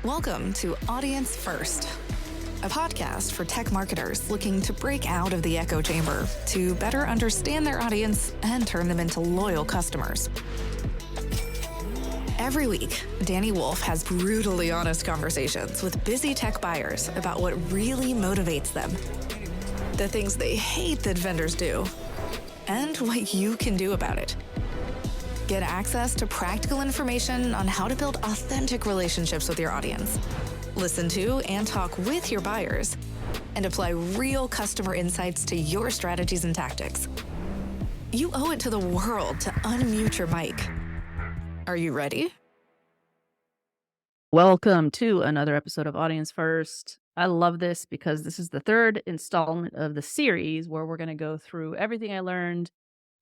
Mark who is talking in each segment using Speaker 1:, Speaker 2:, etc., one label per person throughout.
Speaker 1: Welcome to Audience First, a podcast for tech marketers looking to break out of the echo chamber to better understand their audience and turn them into loyal customers. Every week, Dani Woolf has brutally honest conversations with busy tech buyers about what really motivates them, the things they hate that vendors do, and what you can do about it. Get access to practical information on how to build authentic relationships with your audience. Listen to and talk with your buyers, and apply real customer insights to your strategies and tactics. You owe it to the world to unmute your mic. Are you ready?
Speaker 2: Welcome to another episode of Audience First. I love this because this is the third installment of the series where we're going to go through everything I learned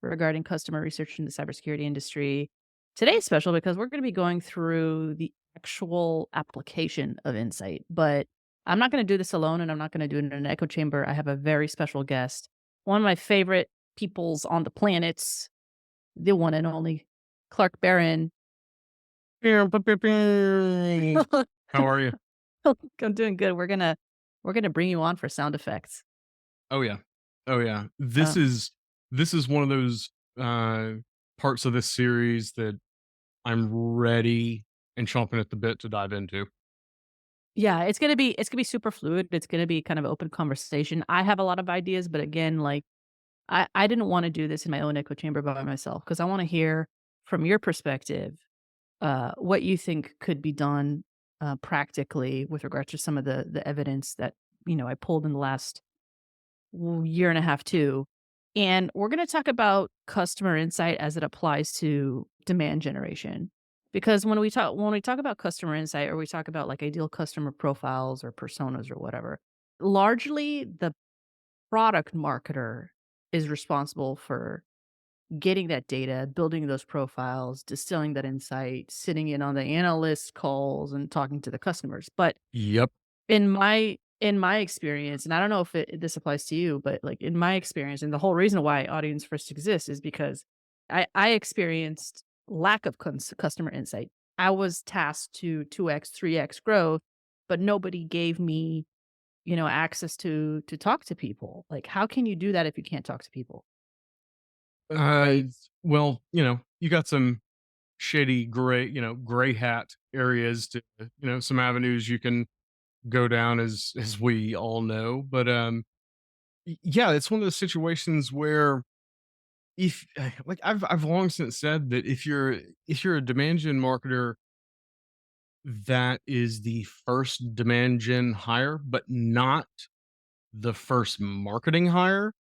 Speaker 2: regarding customer research in the cybersecurity industry. Today's special because we're going to be going through the actual application of insight, but I'm not going to do this alone, and I'm not going to do it in an echo chamber. I have a very special guest, one of my favorite peoples on the planet, the one and only Clark Barron.
Speaker 3: How are you?
Speaker 2: I'm doing good. We're gonna bring you on for sound effects.
Speaker 3: Oh yeah. This is one of those parts of this series that I'm ready and chomping at the bit to dive into.
Speaker 2: Yeah, it's gonna be super fluid. It's gonna be kind of open conversation. I have a lot of ideas, but again, like I didn't want to do this in my own echo chamber by myself because I want to hear from your perspective what you think could be done practically with regard to some of the evidence that I pulled in the last year and a half too. And we're going to talk about customer insight as it applies to demand generation. Because when we talk about customer insight, or we talk about like ideal customer profiles or personas or whatever, largely the product marketer is responsible for getting that data, building those profiles, distilling that insight, sitting in on the analyst calls and talking to the customers. But
Speaker 3: Yep.
Speaker 2: in my experience, and I don't know if this applies to you, but like in my experience, and the whole reason why Audience First exists is because I experienced lack of customer insight. I was tasked to 2x, 3x growth, but nobody gave me, access to talk to people. Like, how can you do that if you can't talk to people?
Speaker 3: Well, you got some shady gray hat areas to, some avenues you can go down as we all know. But yeah, it's one of those situations where if like I've long since said that if you're a demand gen marketer that is the first demand gen hire, but not the first marketing hire,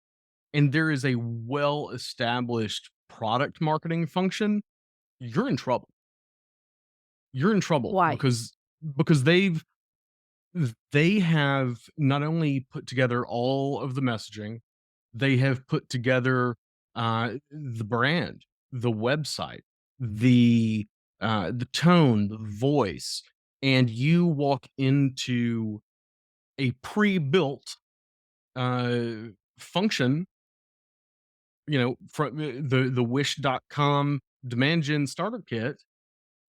Speaker 3: and there is a well established product marketing function, you're in trouble. You're in trouble
Speaker 2: Why?
Speaker 3: because they have not only put together all of the messaging, they have put together the brand, the website, the tone, the voice, and you walk into a pre-built function, from the wish.com demand gen starter kit,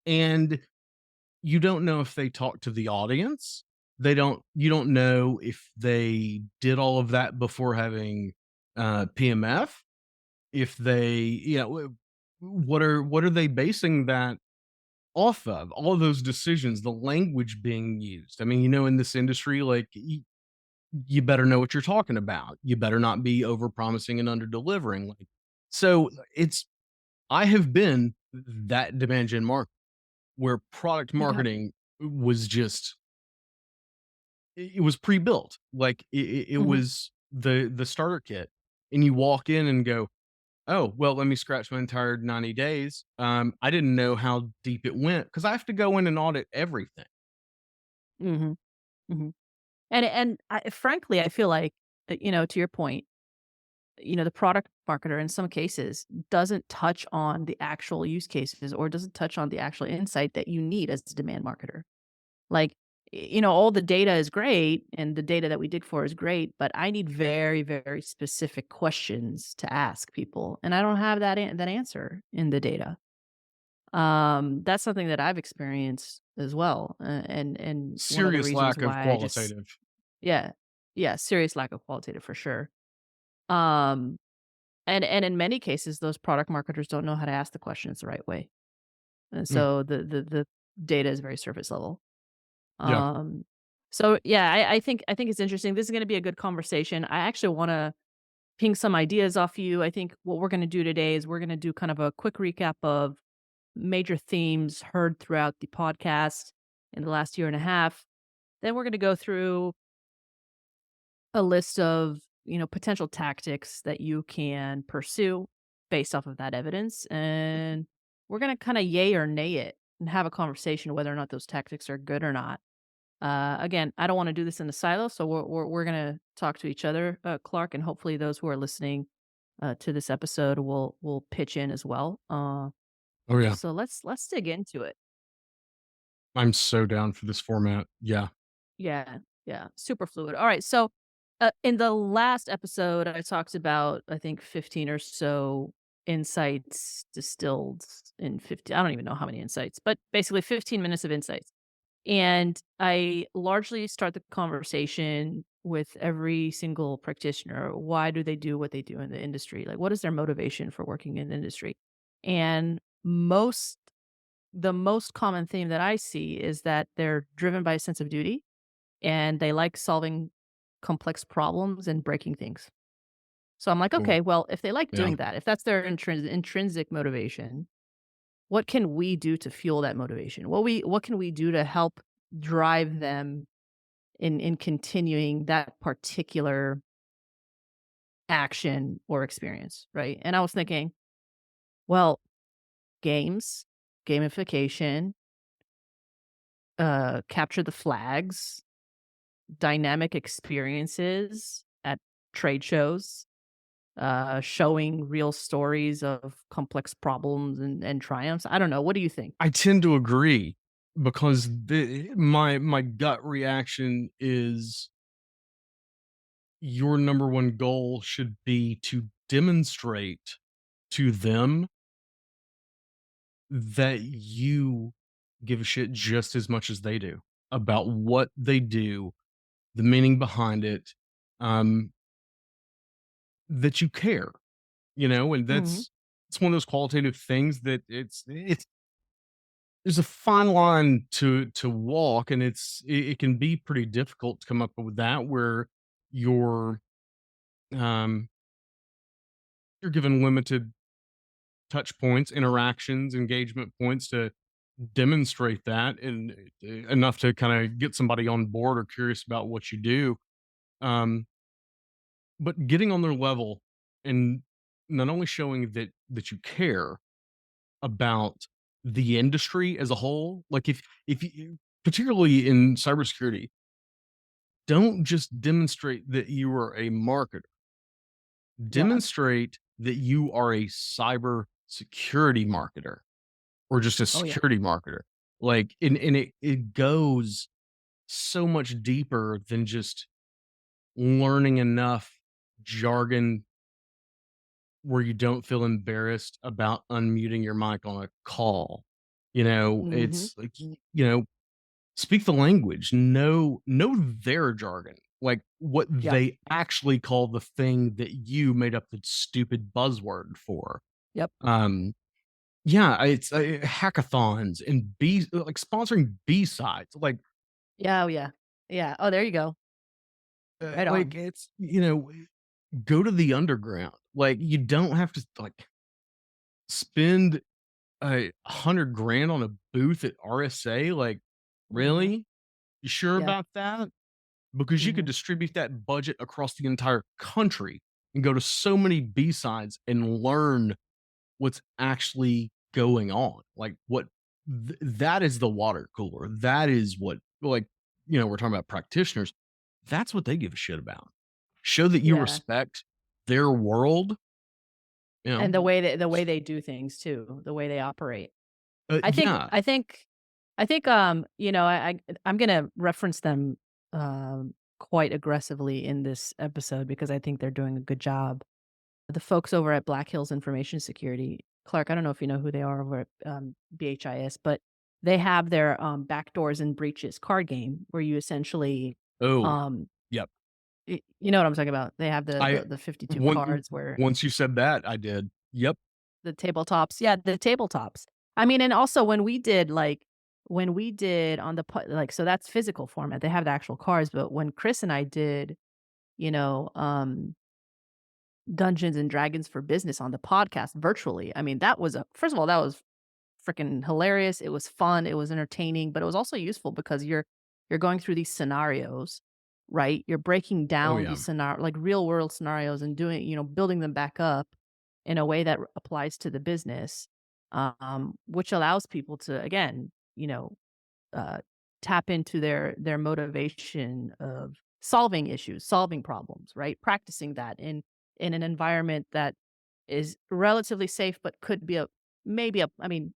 Speaker 3: and you don't know if they talk to the audience. You don't know if they did all of that before having PMF, if they, what are they basing that off of? All of those decisions, the language being used. I mean, in this industry, like you better know what you're talking about. You better not be over promising and under delivering. Like, so I have been that demand gen market where product
Speaker 2: You got
Speaker 3: marketing was just, it was pre-built. Like it
Speaker 2: Mhm.
Speaker 3: was the starter kit, and you walk in and go, oh, well, let me scratch my entire 90 days. I didn't know how deep it went because I have to go in and audit everything.
Speaker 2: Mhm. Mhm. And frankly, I feel like, to your point, the product marketer in some cases doesn't touch on the actual use cases or doesn't touch on the actual insight that you need as a demand marketer. Like, all the data is great and the data that we dig for is great, but I need very, very specific questions to ask people. And I don't have that answer in the data. That's something that I've experienced as well, and one of the
Speaker 3: Serious
Speaker 2: reasons
Speaker 3: lack of
Speaker 2: why I just
Speaker 3: qualitative.
Speaker 2: yeah, yeah, serious lack of qualitative for sure. Um, and in many cases, those product marketers don't know how to ask the questions the right way, and
Speaker 3: Mm,
Speaker 2: so the data is very surface level.
Speaker 3: yeah.
Speaker 2: Um, so yeah, I think it's interesting. This is going to be a good conversation. I actually want to ping some ideas off you. I think what we're going to do today is we're going to do kind of a quick recap of major themes heard throughout the podcast in the last year and a half. Then we're going to go through a list of, potential tactics that you can pursue based off of that evidence. And we're going to kind of yay or nay it and have a conversation whether or not those tactics are good or not. Again, I don't want to do this in the silo, so we're going to talk to each other, Clark, and hopefully those who are listening to this episode will pitch in as well.
Speaker 3: Oh, yeah.
Speaker 2: So let's dig into it.
Speaker 3: I'm so down for this format. Yeah.
Speaker 2: Yeah, yeah, super fluid. All right, so in the last episode, I talked about I think 15 or so insights distilled in 50. I don't even know how many insights, but basically 15 minutes of insights. And I largely start the conversation with every single practitioner. Why do they do what they do in the industry? Like, what is their motivation for working in the industry? And the most common theme that I see is that they're driven by a sense of duty and they like solving complex problems and breaking things. So I'm like,
Speaker 3: Cool.
Speaker 2: okay, well, if they like
Speaker 3: Yeah.
Speaker 2: doing that, if that's their intrinsic motivation, what can we do to fuel that motivation? What can we do to help drive them in continuing that particular action or experience, right? And I was thinking, well, games, gamification, capture the flags, dynamic experiences at trade shows, showing real stories of complex problems and triumphs. I don't know. What do you think?
Speaker 3: I tend to agree because my gut reaction is your number one goal should be to demonstrate to them that you give a shit just as much as they do about what they do, the meaning behind it, um, that you care, and
Speaker 2: Mhm.
Speaker 3: it's one of those qualitative things that it's there's a fine line to walk, and it can be pretty difficult to come up with that where you're um you're given limited touch points, interactions, engagement points to demonstrate that, and enough to kind of get somebody on board or curious about what you do. Um, but getting on their level and not only showing that you care about the industry as a whole, like if you, particularly in cybersecurity, don't just demonstrate that you are a marketer.
Speaker 2: Yeah.
Speaker 3: Demonstrate that you are a cyber security marketer or just a
Speaker 2: Oh, yeah.
Speaker 3: security marketer. Like, and it goes so much deeper than just learning enough jargon where you don't feel embarrassed about unmuting your mic on a call.
Speaker 2: Mhm.
Speaker 3: It's like, speak the language, know their jargon, like what
Speaker 2: Yep.
Speaker 3: they actually call the thing that you made up the stupid buzzword for.
Speaker 2: Yep.
Speaker 3: Um, yeah, it's hackathons and like sponsoring B sides,
Speaker 2: Yeah, oh, yeah. Yeah. Oh, there you go. Right
Speaker 3: like
Speaker 2: on.
Speaker 3: it's go to the underground. Like you don't have to like spend 100 grand on a booth at RSA. Like,
Speaker 2: Mhm.
Speaker 3: really? You sure
Speaker 2: Yep.
Speaker 3: about that? Because you could
Speaker 2: Mhm.
Speaker 3: distribute that budget across the entire country and go to so many B-sides and learn what's actually going on. Like that is the water cooler. That is what, like, we're talking about practitioners. That's what they give a shit about. Show that you
Speaker 2: Yeah.
Speaker 3: respect their world, you
Speaker 2: And
Speaker 3: know.
Speaker 2: the way they do things too, the way they operate. I think
Speaker 3: Yeah.
Speaker 2: I think I think, I'm gonna reference them, quite aggressively in this episode because I think they're doing a good job. The folks over at Black Hills Information Security, Clark, I don't know if you know who they are over at BHIS, but they have their Backdoors and Breaches card game where you essentially,
Speaker 3: Oh,
Speaker 2: um,
Speaker 3: yep.
Speaker 2: you know what I'm talking about. They have
Speaker 3: I
Speaker 2: the 52
Speaker 3: one
Speaker 2: cards where
Speaker 3: once you said that, I did. Yep.
Speaker 2: the tabletops. Yeah, the tabletops. I mean, and also when we did on the like, so that's physical format. They have the actual cards, but when Chris and I did, you know, Dungeons and Dragons for Business on the podcast virtually. I mean, that was first of all, that was freaking hilarious. It was fun. It was entertaining, but it was also useful because you're going through these scenarios, right? You're breaking
Speaker 3: Oh,
Speaker 2: down
Speaker 3: yeah.
Speaker 2: these like real world scenarios and doing, building them back up in a way that applies to the business, which allows people to again, uh, tap into their motivation of solving issues, solving problems, right? Practicing that in an environment that is relatively safe, but could be I mean,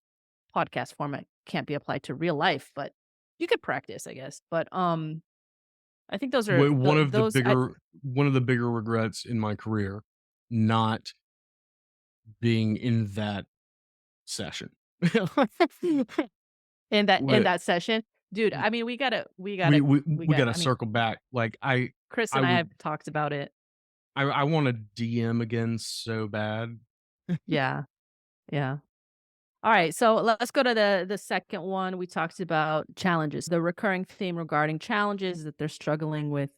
Speaker 2: podcast format can't be applied to real life, but you could practice, I guess. But I think those are
Speaker 3: One of the
Speaker 2: those. I
Speaker 3: bigger regrets in my career, not being in that session.
Speaker 2: in
Speaker 3: Wh-
Speaker 2: that session, dude. I mean, we
Speaker 3: we
Speaker 2: got.
Speaker 3: gotta
Speaker 2: I mean,
Speaker 3: circle back. Like
Speaker 2: Chris
Speaker 3: I
Speaker 2: and I
Speaker 3: would
Speaker 2: have talked about it.
Speaker 3: I want to DM again so bad.
Speaker 2: Yeah, yeah. All right, so let's go to the second one. We talked about challenges. The recurring theme regarding challenges that they're struggling with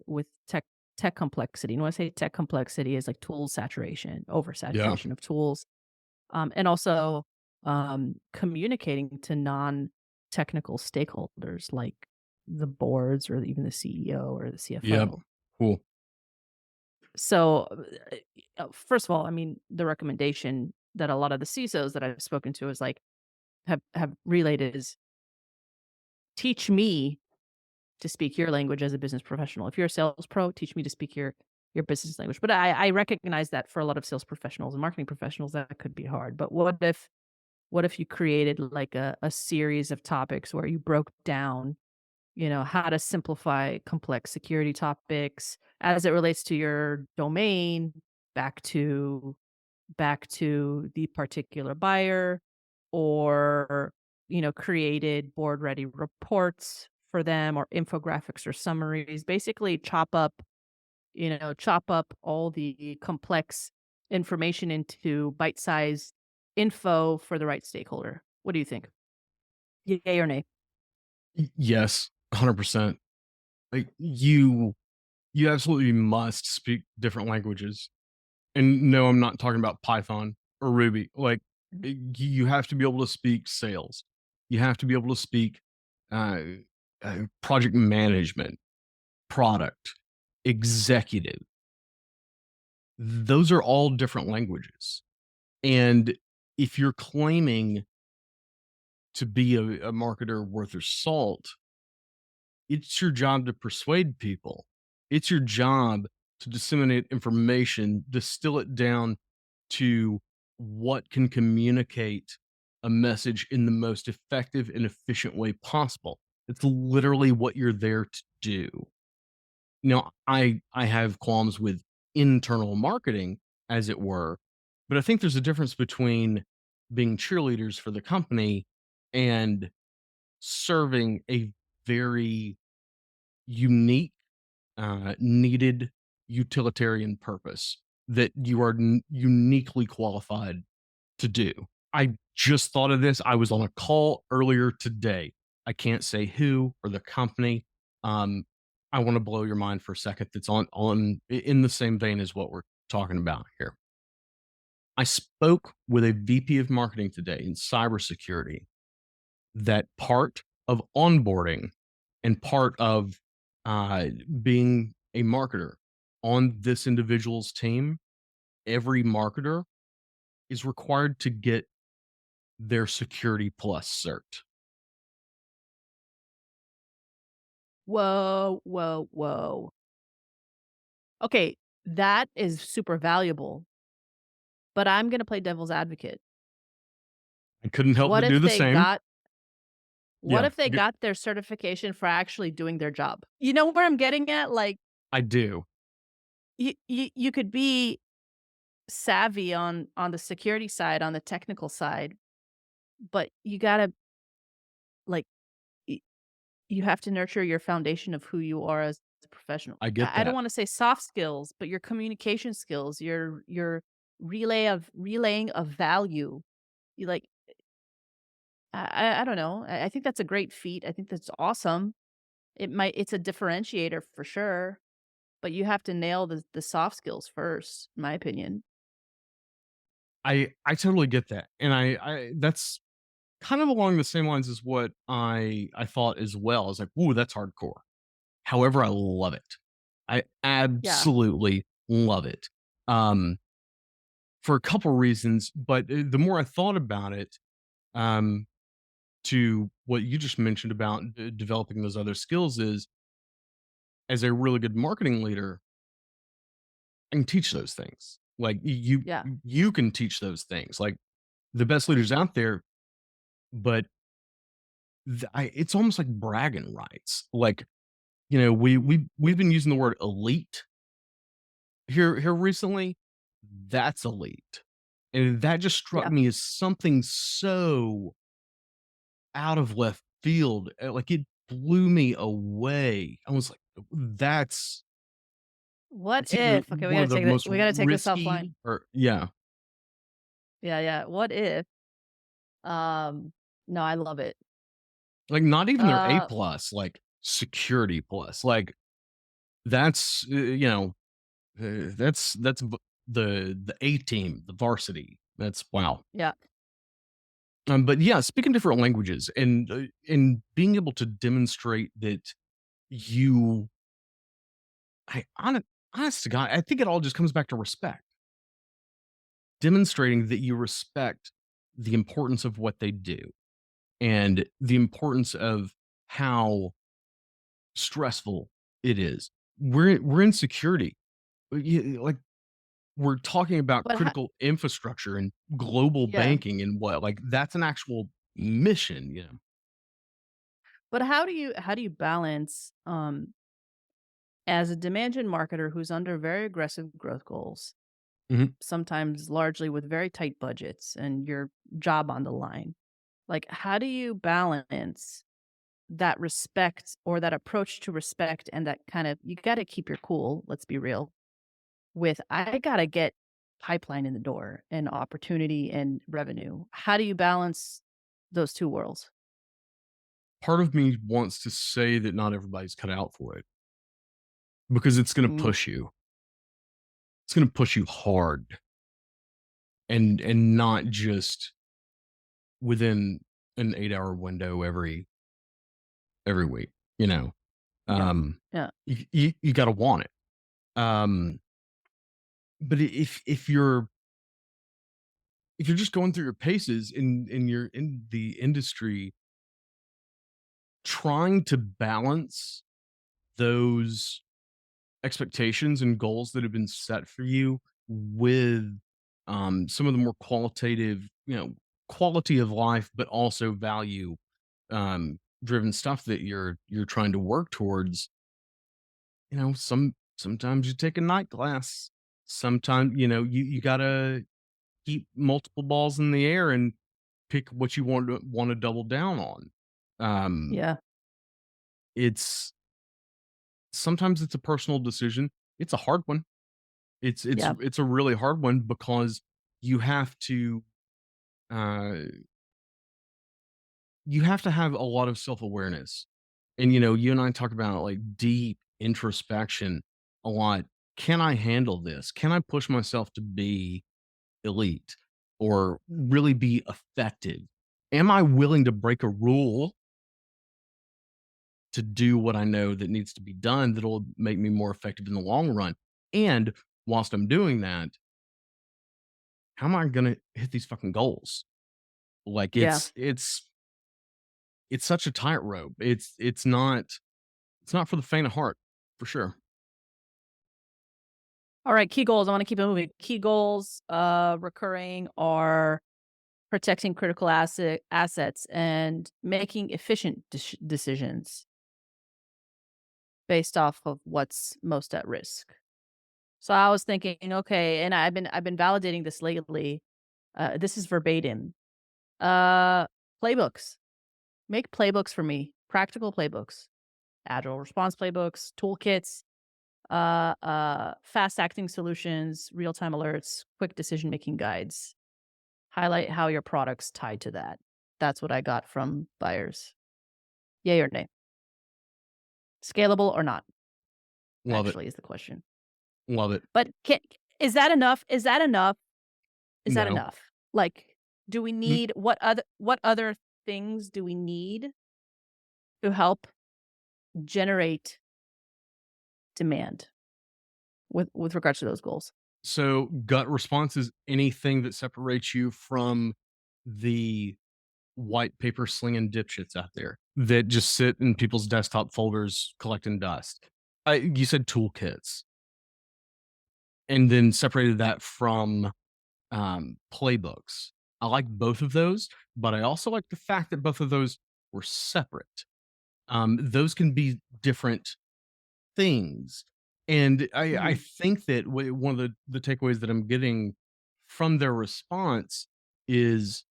Speaker 2: tech complexity. And when I say tech complexity is like tool saturation,
Speaker 3: Yeah.
Speaker 2: oversaturation of tools, and also communicating to non-technical stakeholders like the boards or even the CEO or the
Speaker 3: Yep.
Speaker 2: CFO.
Speaker 3: Cool.
Speaker 2: So, first of all, I mean, the recommendation that a lot of the CISOs that I've spoken to is like have relayed is teach me to speak your language as a business professional. If you're a sales pro, teach me to speak your business language. But I recognize that for a lot of sales professionals and marketing professionals, that could be hard. But what if you created like a series of topics where you broke down, how to simplify complex security topics as it relates to your domain back to the particular buyer, or created board ready reports for them or infographics or summaries, basically chop up all the complex information into bite-sized info for the right stakeholder. What do you think? Yay or nay?
Speaker 3: Yes, 100%. Like you absolutely must speak different languages. And no, I'm not talking about Python or Ruby. Like you have to be able to speak sales. You have to be able to speak uh, project management, product, executive. Those are all different languages. And if you're claiming to be a marketer worth their salt, it's your job to persuade people. It's your job to disseminate information, distill it down to what can communicate a message in the most effective and efficient way possible. It's literally what you're there to do. Now, I have qualms with internal marketing, as it were, but I think there's a difference between being cheerleaders for the company and serving a very unique, needed utilitarian purpose that you are uniquely qualified to do. I just thought of this. I was on a call earlier today. I can't say who or the company. Um, I want to blow your mind for a second. That's on in the same vein as what we're talking about here. I spoke with a VP of marketing today in cybersecurity that part of onboarding and part of being a marketer on this individual's team, every marketer is required to get their Security Plus cert.
Speaker 2: Whoa, whoa, whoa. Okay, that is super valuable, but I'm going to play devil's advocate.
Speaker 3: I couldn't help
Speaker 2: What
Speaker 3: but do
Speaker 2: if
Speaker 3: the
Speaker 2: they
Speaker 3: same.
Speaker 2: got what
Speaker 3: Yeah,
Speaker 2: if they got their certification for actually doing their job? You know where I'm getting at? Like
Speaker 3: I do.
Speaker 2: you could be savvy on the security side, on the technical side, but you gotta, like, y you have to nurture your foundation of who you are as a professional.
Speaker 3: I get
Speaker 2: I don't
Speaker 3: that.
Speaker 2: wanna say soft skills, but your communication skills, your relaying of value. You like I don't know. I think that's a great feat. I think that's awesome. It's a differentiator for sure, but you have to nail the soft skills first, in my opinion.
Speaker 3: I totally get that, and I that's kind of along the same lines as what I thought as well. I was like, "Ooh, that's hardcore." However, I love it. I
Speaker 2: Yeah.
Speaker 3: absolutely love it, um, for a couple reasons, but, the more I thought about it, um, to what you just mentioned about developing those other skills is, as a really good marketing leader, I can teach those things. Like,
Speaker 2: Yeah.
Speaker 3: you can teach those things, like, the best leaders out there, but it's almost like bragging rights. Like, we've been using the word elite here recently. That's elite, and that just struck
Speaker 2: Yeah.
Speaker 3: me as something so out of left field. Like, it blew me away. I was like, "That's
Speaker 2: What
Speaker 3: that's either
Speaker 2: if okay,
Speaker 3: one of the most
Speaker 2: we gotta take this offline.
Speaker 3: risky or" yeah,
Speaker 2: Yeah, yeah. What if no, I love it.
Speaker 3: like, not even their A
Speaker 2: Uh,
Speaker 3: plus, like, security plus. Like, that's, that's the A team, the varsity. That's wow.
Speaker 2: yeah.
Speaker 3: But yeah, speaking different languages and being able to demonstrate that you, I honest to God, I think it all just comes back to respect. Demonstrating that you respect the importance of what they do and the importance of how stressful it is. We're in security. Like, we're talking about
Speaker 2: But ho
Speaker 3: critical infrastructure and global
Speaker 2: yeah.
Speaker 3: banking and what, like, that's an actual mission,
Speaker 2: But how do you balance, as a demand gen marketer who's under very aggressive growth goals,
Speaker 3: Mhm.
Speaker 2: sometimes largely with very tight budgets and your job on the line? Like, how do you balance that respect or that approach to respect and that kind of you gotta keep your cool, let's be real, with I gotta get pipeline in the door and opportunity and revenue. How do you balance those 2 worlds?
Speaker 3: Part of me wants to say that not everybody's cut out for it because it's gonna
Speaker 2: Mm,
Speaker 3: push you. It's gonna push you hard and not just within an 8-hour window every week, you know?
Speaker 2: yeah.
Speaker 3: Um,
Speaker 2: Yeah.
Speaker 3: you gotta want it. Um, but if you're just going through your paces and you're in the industry trying to balance those expectations and goals that have been set for you with some of the more qualitative, quality of life, but also value driven stuff that you're trying to work towards. Sometimes you take a night class. Sometimes you gotta keep multiple balls in the air and pick what you want to double down on. Um,
Speaker 2: Yeah.
Speaker 3: it's sometimes it's a personal decision. It's a hard one.
Speaker 2: Yeah.
Speaker 3: It's a really hard one because you have to uh you have to have a lot of self-awareness. And you and I talk about like deep introspection a lot. Can I handle this? Can I push myself to be elite or really be effective? Am I willing to break a rule to do what I know that needs to be done that'll make me more effective in the long run? And whilst I'm doing that, how am I gonna hit these fucking goals? Like,
Speaker 2: Yeah.
Speaker 3: it's such a tightrope. It's not for the faint of heart, for sure.
Speaker 2: All right, key goals. I want to keep it moving. Key goals, recurring are protecting critical assets and making efficient decisions based off of what's most at risk. So I was thinking, okay, and I've been validating this lately. This is verbatim. Uh, Playbooks. Make playbooks for me. Practical playbooks. Agile response playbooks, toolkits, fast acting solutions, real time alerts, quick decision making guides. Highlight how your products tie to that. That's what I got from buyers. Yay or nay? Scalable or not?
Speaker 3: Love it.
Speaker 2: Actually, is the question.
Speaker 3: Love it.
Speaker 2: But is that enough? Is that enough? Is that
Speaker 3: No.
Speaker 2: enough? Like, do we
Speaker 3: Mm,
Speaker 2: need what other things do we need to help generate demand with regards to those goals?
Speaker 3: So gut response is anything that separates you from the white paper slinging dipshits out there that just sit in people's desktop folders collecting dust. You said toolkits, and then separated that from playbooks. I like both of those, but I also like the fact that both of those were separate. Those can be different things, and I
Speaker 2: Mhm.
Speaker 3: think that one of the takeaways that I'm getting from their response is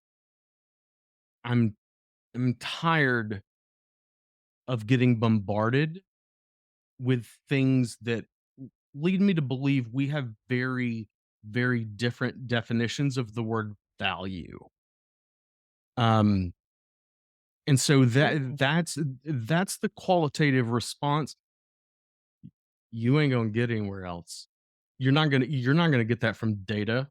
Speaker 3: I'm I'm tired of getting bombarded with things that lead me to believe we have very, very different definitions of the word value. Um, and so
Speaker 2: Ooh.
Speaker 3: that's the qualitative response. You ain't gonna get anywhere else. You're not gonna get that from data.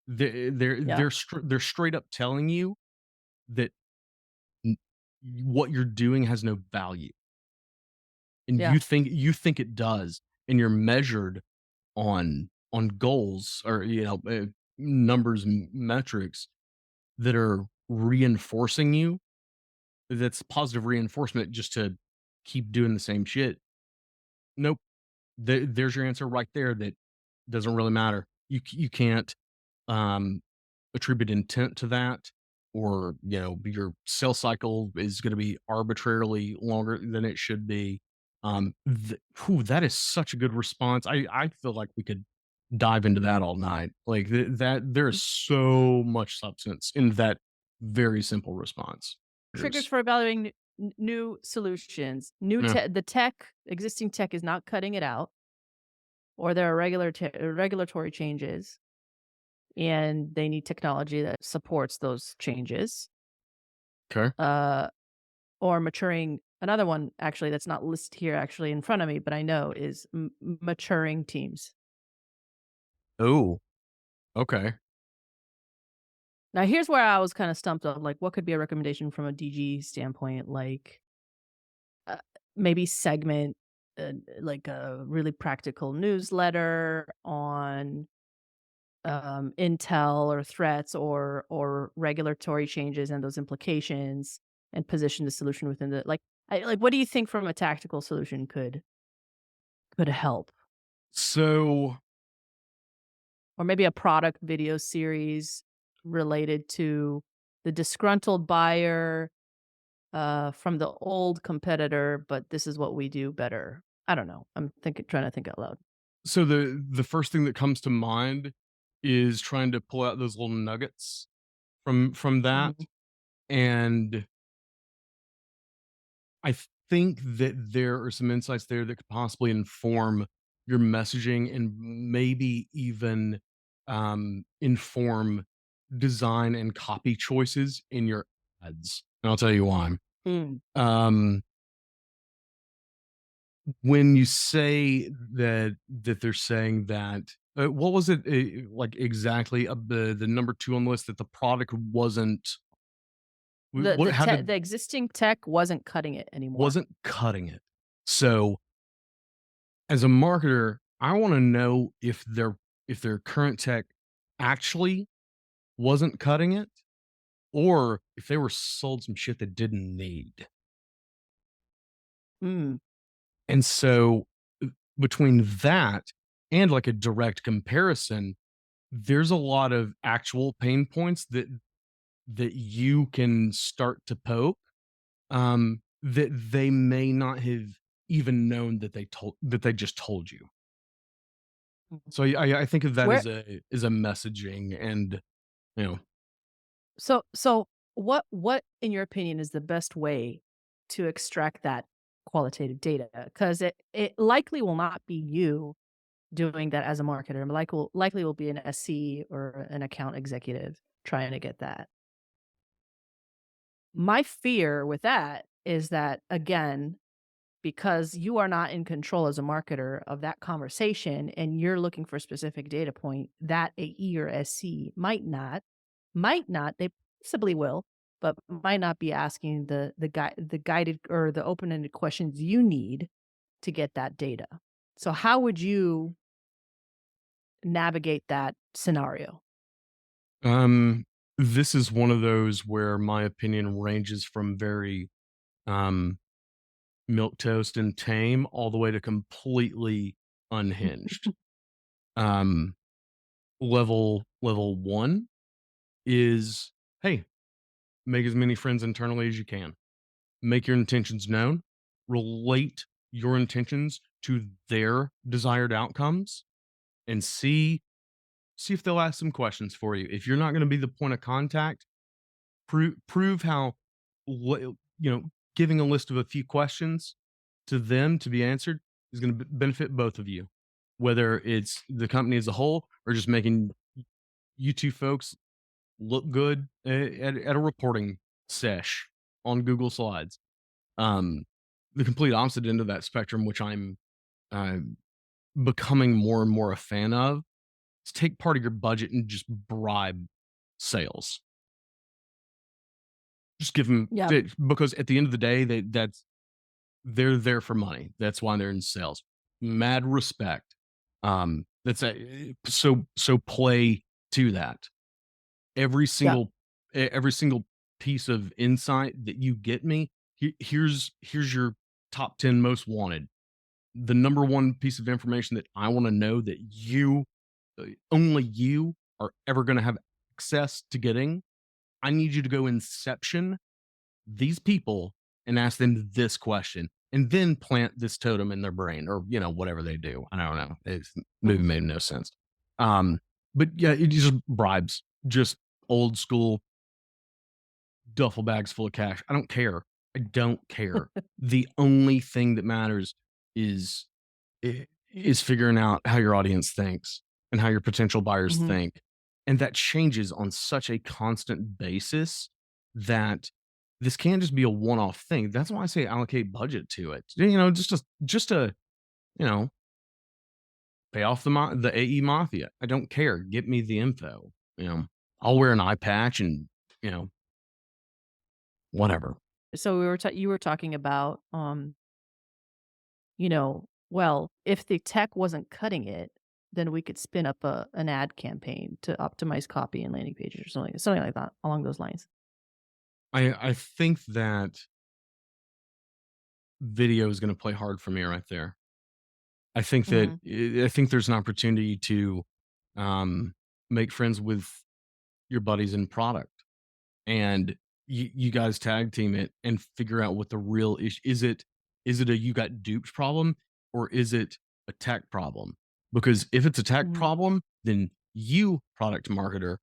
Speaker 2: Yeah.
Speaker 3: They're straight up telling you that n- what you're doing has no value, and
Speaker 2: Yeah.
Speaker 3: you think it does, and you're measured on goals or numbers and metrics that are reinforcing you. That's positive reinforcement just to keep doing the same shit. Nope. There's your answer right there. That doesn't really matter. You can't um attribute intent to that, or your sales cycle is going to be arbitrarily longer than it should be. That is such a good response. I feel like we could dive into that all night. Like that there is so much substance in that very simple response.
Speaker 2: Triggers
Speaker 3: There's
Speaker 2: for evaluating new solutions.
Speaker 3: yeah.
Speaker 2: The existing tech is not cutting it out, or there are regulatory changes, and they need technology that supports those changes.
Speaker 3: Okay.
Speaker 2: Uh, or maturing. Another one, actually, that's not listed here, actually, in front of me, but I know is maturing teams.
Speaker 3: Oh, okay.
Speaker 2: Now, here's where I was kind of stumped on, like, what could be a recommendation from a DG standpoint, like uh, maybe segment like a really practical newsletter on intel or threats or regulatory changes and those implications, and position the solution within the like. What do you think from a tactical solution could help?
Speaker 3: So
Speaker 2: Or maybe a product video series related to the disgruntled buyer from the old competitor, but this is what we do better. I don't know. I'm trying to think out loud.
Speaker 3: the first thing that comes to mind is trying to pull out those little nuggets from that,
Speaker 2: Mhm.
Speaker 3: and I think that there are some insights there that could possibly inform your messaging and maybe even inform design and copy choices in your ads. And I'll tell you why.
Speaker 2: Mm.
Speaker 3: Um, when you say that they're saying that, what was it like exactly? The number two on the list, that the product wasn't. What? How did
Speaker 2: The existing tech wasn't cutting it anymore.
Speaker 3: wasn't cutting it? So as a marketer, I want to know if their current tech actually wasn't cutting it, or if they were sold some shit that didn't need.
Speaker 2: Mm.
Speaker 3: And so between that and like a direct comparison, there's a lot of actual pain points that you can start to poke, that they may not have even known that they just told you.
Speaker 2: Mhm.
Speaker 3: So I think of that
Speaker 2: Where
Speaker 3: as a messaging, and you know,
Speaker 2: so what in your opinion is the best way to extract that qualitative data? Because it likely will not be you doing that as a marketer. Likely will be an SC or an account executive trying to get that. My fear with that is that, again, because you are not in control as a marketer of that conversation and you're looking for a specific data point, that AE or SC might not, they possibly will, but might not be asking the guided or the open-ended questions you need to get that data. So how would you navigate that scenario?
Speaker 3: um, this is one of those where my opinion ranges from very um milk toast and tame all the way to completely unhinged. Um, level one is, hey, make as many friends internally as you can. Make your intentions known. Relate your intentions to their desired outcomes, and see if they'll ask some questions for you. If you're not going to be the point of contact, prove how giving a list of a few questions to them to be answered is going to benefit both of you, whether it's the company as a whole or just making you two folks look good at a reporting sesh on Google Slides. um the complete opposite end of that spectrum, which I'm uh, becoming more and more a fan of, is take part of your budget and just bribe sales. Just give them,
Speaker 2: Yeah.
Speaker 3: because at the end of the day, they're there for money. That's why they're in sales. Mad respect. That's a so play to that. Every
Speaker 2: Yeah.
Speaker 3: single every single piece of insight that you get me, here's your top 10 most wanted. The number one piece of information that I want to know that only you are ever going to have access to getting. I need you to go inception these people and ask them this question, and then plant this totem in their brain, or whatever they do. I don't know. It's movie
Speaker 2: Mhm.
Speaker 3: made no sense. um but yeah, it just bribes, just old school duffel bags full of cash. I don't care. I don't care. The only thing that matters is is figuring out how your audience thinks and how your potential buyers
Speaker 2: Mhm.
Speaker 3: think. And that changes on such a constant basis that this can't just be a one-off thing. That's why I say allocate budget to it. Just to you know, pay off the AE mafia. I don't care. Get me the info. I'll wear an eye patch and, you know, whatever.
Speaker 2: So you were talking about, well, if the tech wasn't cutting it, then we could spin up an ad campaign to optimize copy and landing pages or something like that along those lines.
Speaker 3: I think that video is going to play hard for me right there.
Speaker 2: Mhm.
Speaker 3: I think there's an opportunity to um, make friends with your buddies in product, and you guys tag team it and figure out what the real issue is. Is it a you got duped problem, or is it a tech problem? Because if it's a tech
Speaker 2: Mhm.
Speaker 3: problem, then you, product marketer,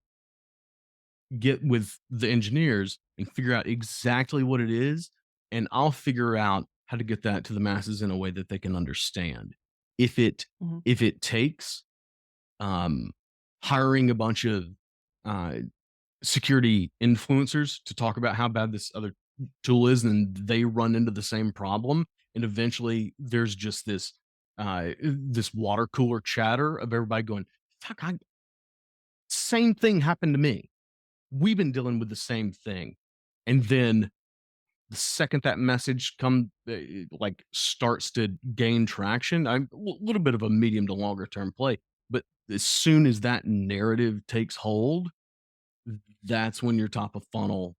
Speaker 3: get with the engineers and figure out exactly what it is, and I'll figure out how to get that to the masses in a way that they can understand. If it
Speaker 2: Mhm.
Speaker 3: if it takes um hiring a bunch of uh security influencers to talk about how bad this other tool is, and they run into the same problem, and eventually there's just this water cooler chatter of everybody going, fuck, same thing happened to me. We've been dealing with the same thing. And then the second that message starts to gain traction, I'm a little bit of a medium to longer term play, but as soon as that narrative takes hold, that's when your top of funnel,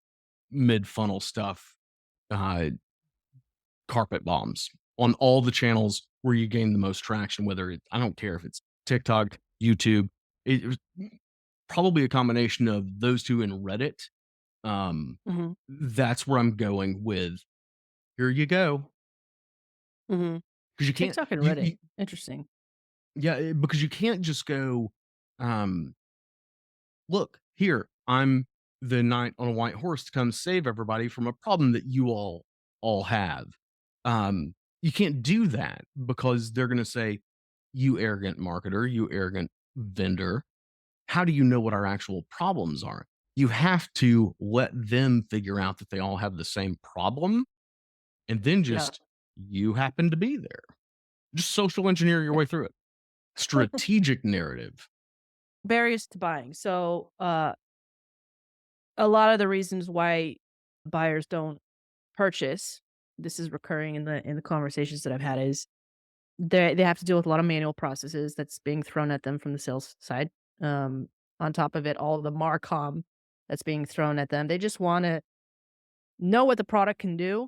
Speaker 3: mid funnel stuff uh, carpet bombs on all the channels where you gain the most traction. I don't care if it's TikTok, YouTube, it was probably a combination of those two in Reddit.
Speaker 2: Mhm.
Speaker 3: That's where I'm going with. Here you go,
Speaker 2: Mhm.
Speaker 3: because you can't.
Speaker 2: TikTok and
Speaker 3: You,
Speaker 2: Reddit.
Speaker 3: you
Speaker 2: Interesting.
Speaker 3: Yeah, because you can't just go, um, "Look, here, I'm the knight on a white horse to come save everybody from a problem that you all have." You can't do that because they're gonna say, "You arrogant marketer, you arrogant vendor, how do you know what our actual problems are?" You have to let them figure out that they all have the same problem, and then
Speaker 2: Yeah.
Speaker 3: just you happen to be there. Just social engineer your way through it. Strategic narrative.
Speaker 2: Barriers to buying. So, a lot of the reasons why buyers don't purchase, this is recurring in the conversations that I've had, is they have to deal with a lot of manual processes that's being thrown at them from the sales side. Um, on top of it, all the Marcom that's being thrown at them. They just wanna know what the product can do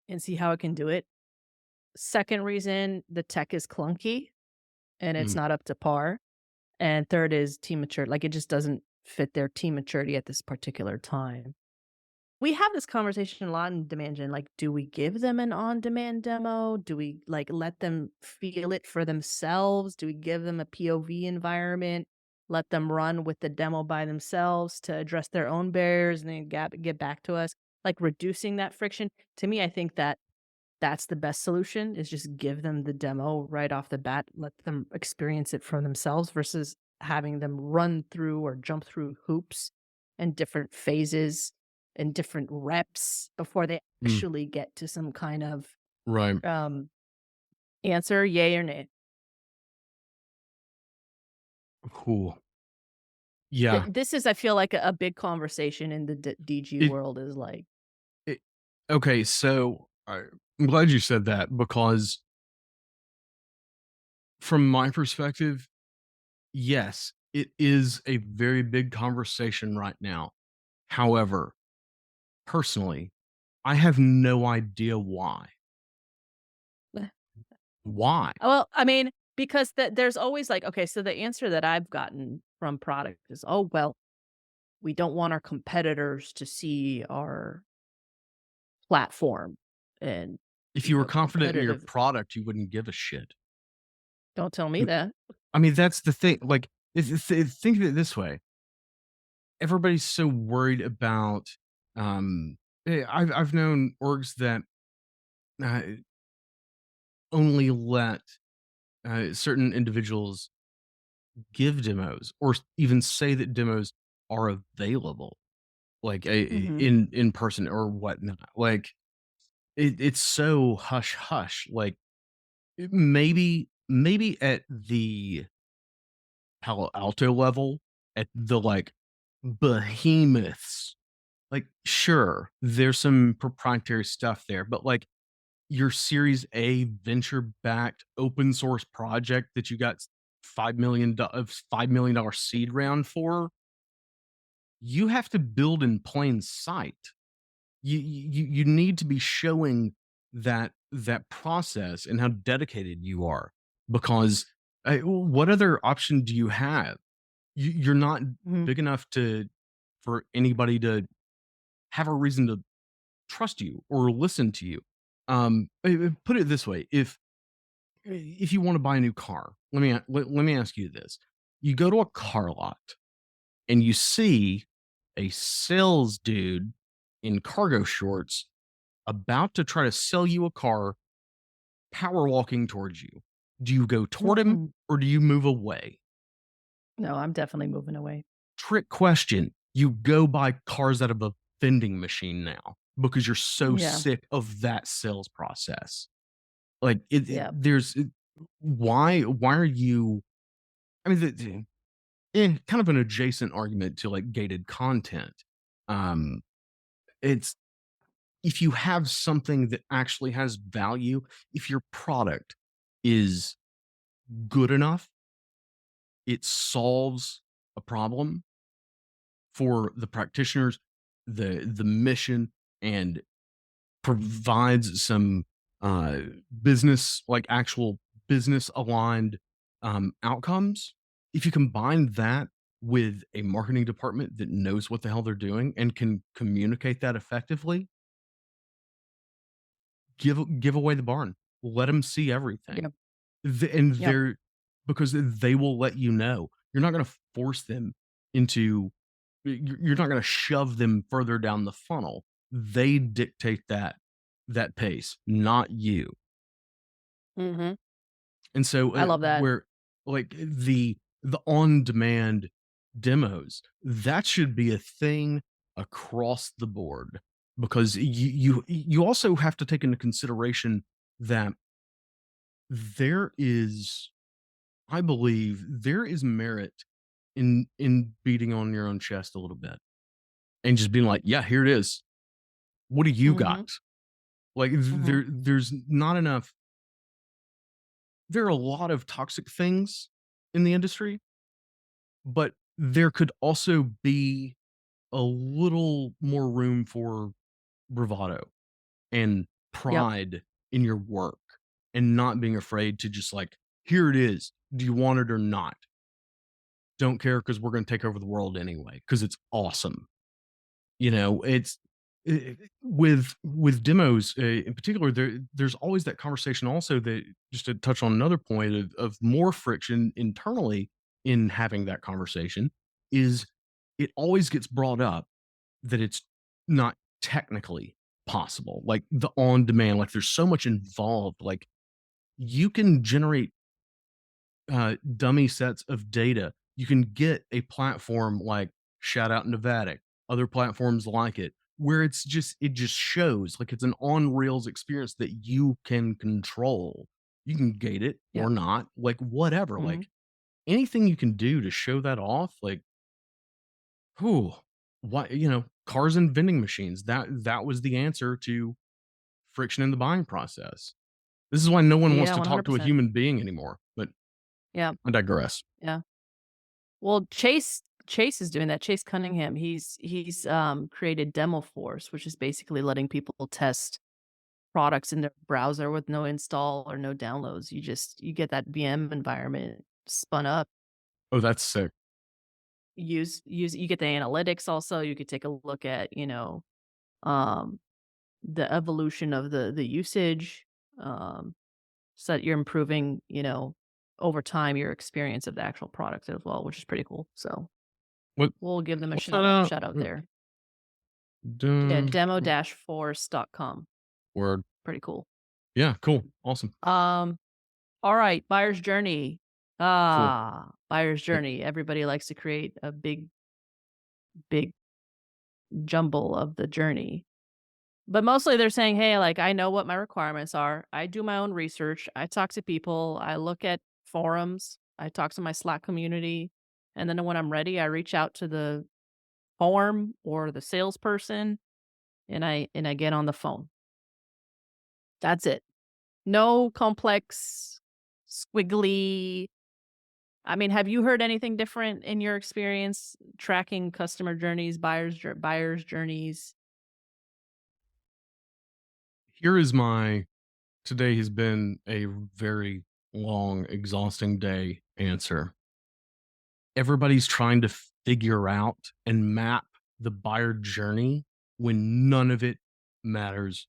Speaker 2: and see how it can do it. Second reason, the tech is clunky and it's
Speaker 3: Mm,
Speaker 2: not up to par. And third is team maturity. Like, it just doesn't fit their team maturity at this particular time. We have this conversation a lot in demand gen. Like, do we give them an on-demand demo? Do we, like, let them feel it for themselves? Do we give them a POV environment? Let them run with the demo by themselves to address their own barriers and then get back to us? Like, reducing that friction. To me, I think that that's the best solution, is just give them the demo right off the bat, let them experience it for themselves versus having them run through or jump through hoops and different phases and different reps before they
Speaker 3: mm,
Speaker 2: actually get to some kind of,
Speaker 3: right.
Speaker 2: um, answer, yay or nay.
Speaker 3: Cool. Yeah.
Speaker 2: This is, I feel like, a big conversation in the DG
Speaker 3: It
Speaker 2: world, is like,
Speaker 3: it okay, so I'm glad you said that because from my perspective, yes, it is a very big conversation right now. However, personally, I have no idea why. Why?
Speaker 2: well, I mean, because there's always like, okay, so the answer that I've gotten from product is, "Oh, well, we don't want our competitors to see our platform and,
Speaker 3: If you were confident in your
Speaker 2: competitive."
Speaker 3: product, you wouldn't give a shit.
Speaker 2: Don't tell me
Speaker 3: Mm,
Speaker 2: that.
Speaker 3: I mean, that's the thing. Like, think of it this way: everybody's so worried about. I've known orgs that uh, only let certain individuals give demos or even say that demos are available, like
Speaker 2: Mhm.
Speaker 3: in person or whatnot. Like it's so hush hush. Like maybe at the Palo Alto level, at the like behemoths, like sure, there's some proprietary stuff there, but like your Series A venture backed open source project that you got $5 million seed round for, you have to build in plain sight. You need to be showing that process and how dedicated you are because what other option do you have? You're not
Speaker 2: Mhm.
Speaker 3: big enough to for anybody to have a reason to trust you or listen to you. Put it this way: if you want to buy a new car, let me ask you this: you go to a car lot and you see a sales dude in cargo shorts about to try to sell you a car, power walking towards you. Do you go toward him
Speaker 2: Mhm.
Speaker 3: or do you move away?
Speaker 2: No, I'm definitely moving away.
Speaker 3: Trick question. You go buy cars out of a vending machine now because you're so
Speaker 2: Yeah.
Speaker 3: sick of that sales process. Like
Speaker 2: Yeah.
Speaker 3: why are you I mean kind of an adjacent argument to like gated content. Um it's if you have something that actually has value, if your product is good enough, it solves a problem for the practitioners, the mission, and provides some uh, business, like actual business aligned outcomes. If you combine that with a marketing department that knows what the hell they're doing and can communicate that effectively, give away the barn. Let them see everything.
Speaker 2: Yep.
Speaker 3: And
Speaker 2: Yep.
Speaker 3: because they will let you know. You're not going to force them into, you're not going to shove them further down the funnel. They dictate that pace, not you.
Speaker 2: Mhm.
Speaker 3: And so
Speaker 2: I love that.
Speaker 3: where like the on demand demos, that should be a thing across the board, because you also have to take into consideration that there is, I believe there is merit in beating on your own chest a little bit and just being like, yeah, here it is. What do you got?
Speaker 2: Mhm.
Speaker 3: Like
Speaker 2: Mhm.
Speaker 3: there's not enough. There are a lot of toxic things in the industry, but there could also be a little more room for bravado and
Speaker 2: Yep.
Speaker 3: pride in your work, and not being afraid to just like, here it is. Do you want it or not? Don't care, because we're going to take over the world anyway, because it's awesome. It's with demos in particular, there's always that conversation also, that just to touch on another point of more friction internally in having that conversation, is it always gets brought up that it's not technically possible, like the on demand, like there's so much involved, like you can generate dummy sets of data. You can get a platform like Shout Out Nevada, other platforms like it, where it just shows like it's an on rails experience that you can control. You can gate it or
Speaker 2: Yep.
Speaker 3: not, like whatever,
Speaker 2: Mhm.
Speaker 3: like anything you can do to show that off, like, who, what, cars and vending machines. That was the answer to friction in the buying process. This is why no one wants
Speaker 2: Yeah,
Speaker 3: to talk to a
Speaker 2: 100%.
Speaker 3: human being anymore. But
Speaker 2: Yeah.
Speaker 3: I digress.
Speaker 2: Yeah. Well, Chase is doing that. Chase Cunningham, he's created Demo Force, which is basically letting people test products in their browser with no install or no downloads. You get that VM environment spun up.
Speaker 3: Oh, that's sick.
Speaker 2: Use you get the analytics also. You could take a look at, um the evolution of the usage, um so that you're improving, over time your experience of the actual product as well, which is pretty cool. So
Speaker 3: What
Speaker 2: we'll give them a
Speaker 3: what's that
Speaker 2: shout out there. Yeah,
Speaker 3: Dun,
Speaker 2: demo-force.com.
Speaker 3: word.
Speaker 2: Pretty cool.
Speaker 3: Yeah, cool. Awesome.
Speaker 2: Um, all right, buyer's journey.
Speaker 3: Cool.
Speaker 2: Buyer's
Speaker 3: Like,
Speaker 2: journey. Everybody likes to create a big jumble of the journey. But mostly they're saying, "Hey, like I know what my requirements are. I do my own research. I talk to people. I look at forums. I talk to my Slack community, and then when I'm ready, I reach out to the form or the salesperson and I get on the phone. That's it. No complex, squiggly. I mean, have you heard anything different in your experience tracking customer journeys, buyers journeys?
Speaker 3: here is my today has been a very long, exhausting day answer. Everybody's trying to figure out and map the buyer journey when none of it matters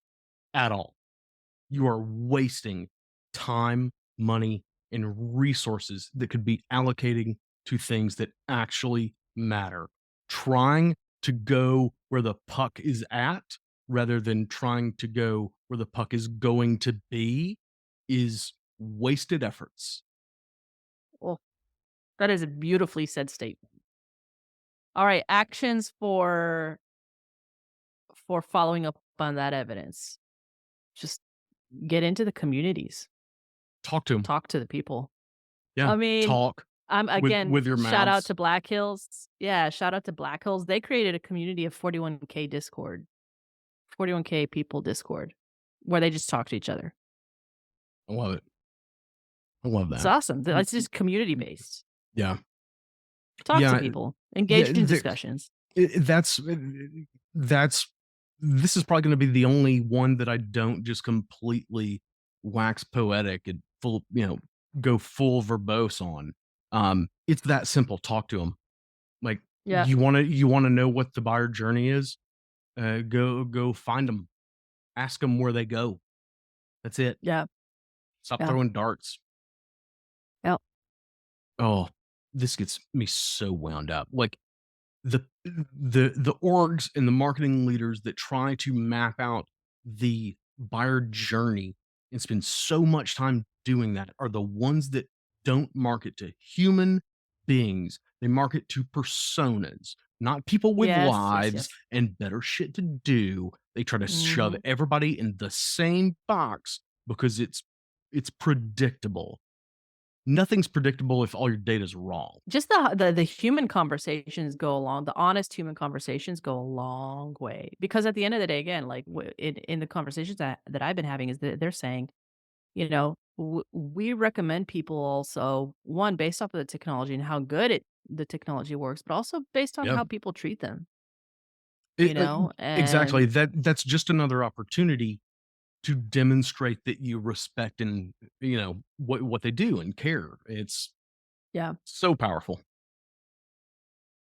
Speaker 3: at all. You are wasting time, money, and resources that could be allocating to things that actually matter. Trying to go where the puck is at rather than trying to go where the puck is going to be is wasted efforts.
Speaker 2: Well, that is a beautifully said statement. All right, actions for following up on that evidence. Just get into the communities.
Speaker 3: Talk to them.
Speaker 2: Talk to the people.
Speaker 3: Yeah.
Speaker 2: I mean,
Speaker 3: Talk
Speaker 2: I'm again,
Speaker 3: with your
Speaker 2: shout out
Speaker 3: mouths.
Speaker 2: to Black Hills. Yeah, shout out to Black Hills. They created a community of 41K Discord. 41K people Discord where they just talk to each other.
Speaker 3: I love it. I love
Speaker 2: It's
Speaker 3: that.
Speaker 2: awesome. It's just community based.
Speaker 3: Yeah.
Speaker 2: Talk to
Speaker 3: Yeah.
Speaker 2: people.
Speaker 3: Yeah.
Speaker 2: Engage in discussions.
Speaker 3: That's this is probably going to be the only one that I don't just completely wax poetic and go full verbose on. It's that simple. Talk to them. Like,
Speaker 2: Yeah.
Speaker 3: you want to know what the buyer journey is. Go find them. Ask them where they go. That's it.
Speaker 2: Yeah.
Speaker 3: Stop
Speaker 2: Yeah.
Speaker 3: throwing darts.
Speaker 2: Yeah.
Speaker 3: Oh, this gets me so wound up. Like the the orgs and the marketing leaders that try to map out the buyer journey and spend so much time doing that are the ones that don't market to human beings. They market to personas, not people with
Speaker 2: Yes, yes,
Speaker 3: lives
Speaker 2: yes.
Speaker 3: and better shit to do. They try to shove
Speaker 2: Mhm.
Speaker 3: everybody in the same box because it's predictable. Nothing's predictable if all your data is wrong.
Speaker 2: Just the human conversations go along the honest human conversations go a long way, because at the end of the day, again, like, in the conversations that I've been having is that they're saying, you know, we recommend people also, one, based off of the technology and how good the technology works, but also based on
Speaker 3: Yeah.
Speaker 2: how people treat them,
Speaker 3: It exactly.
Speaker 2: and
Speaker 3: That's just another opportunity to demonstrate that you respect and, what they do and care. It's
Speaker 2: yeah.
Speaker 3: so powerful.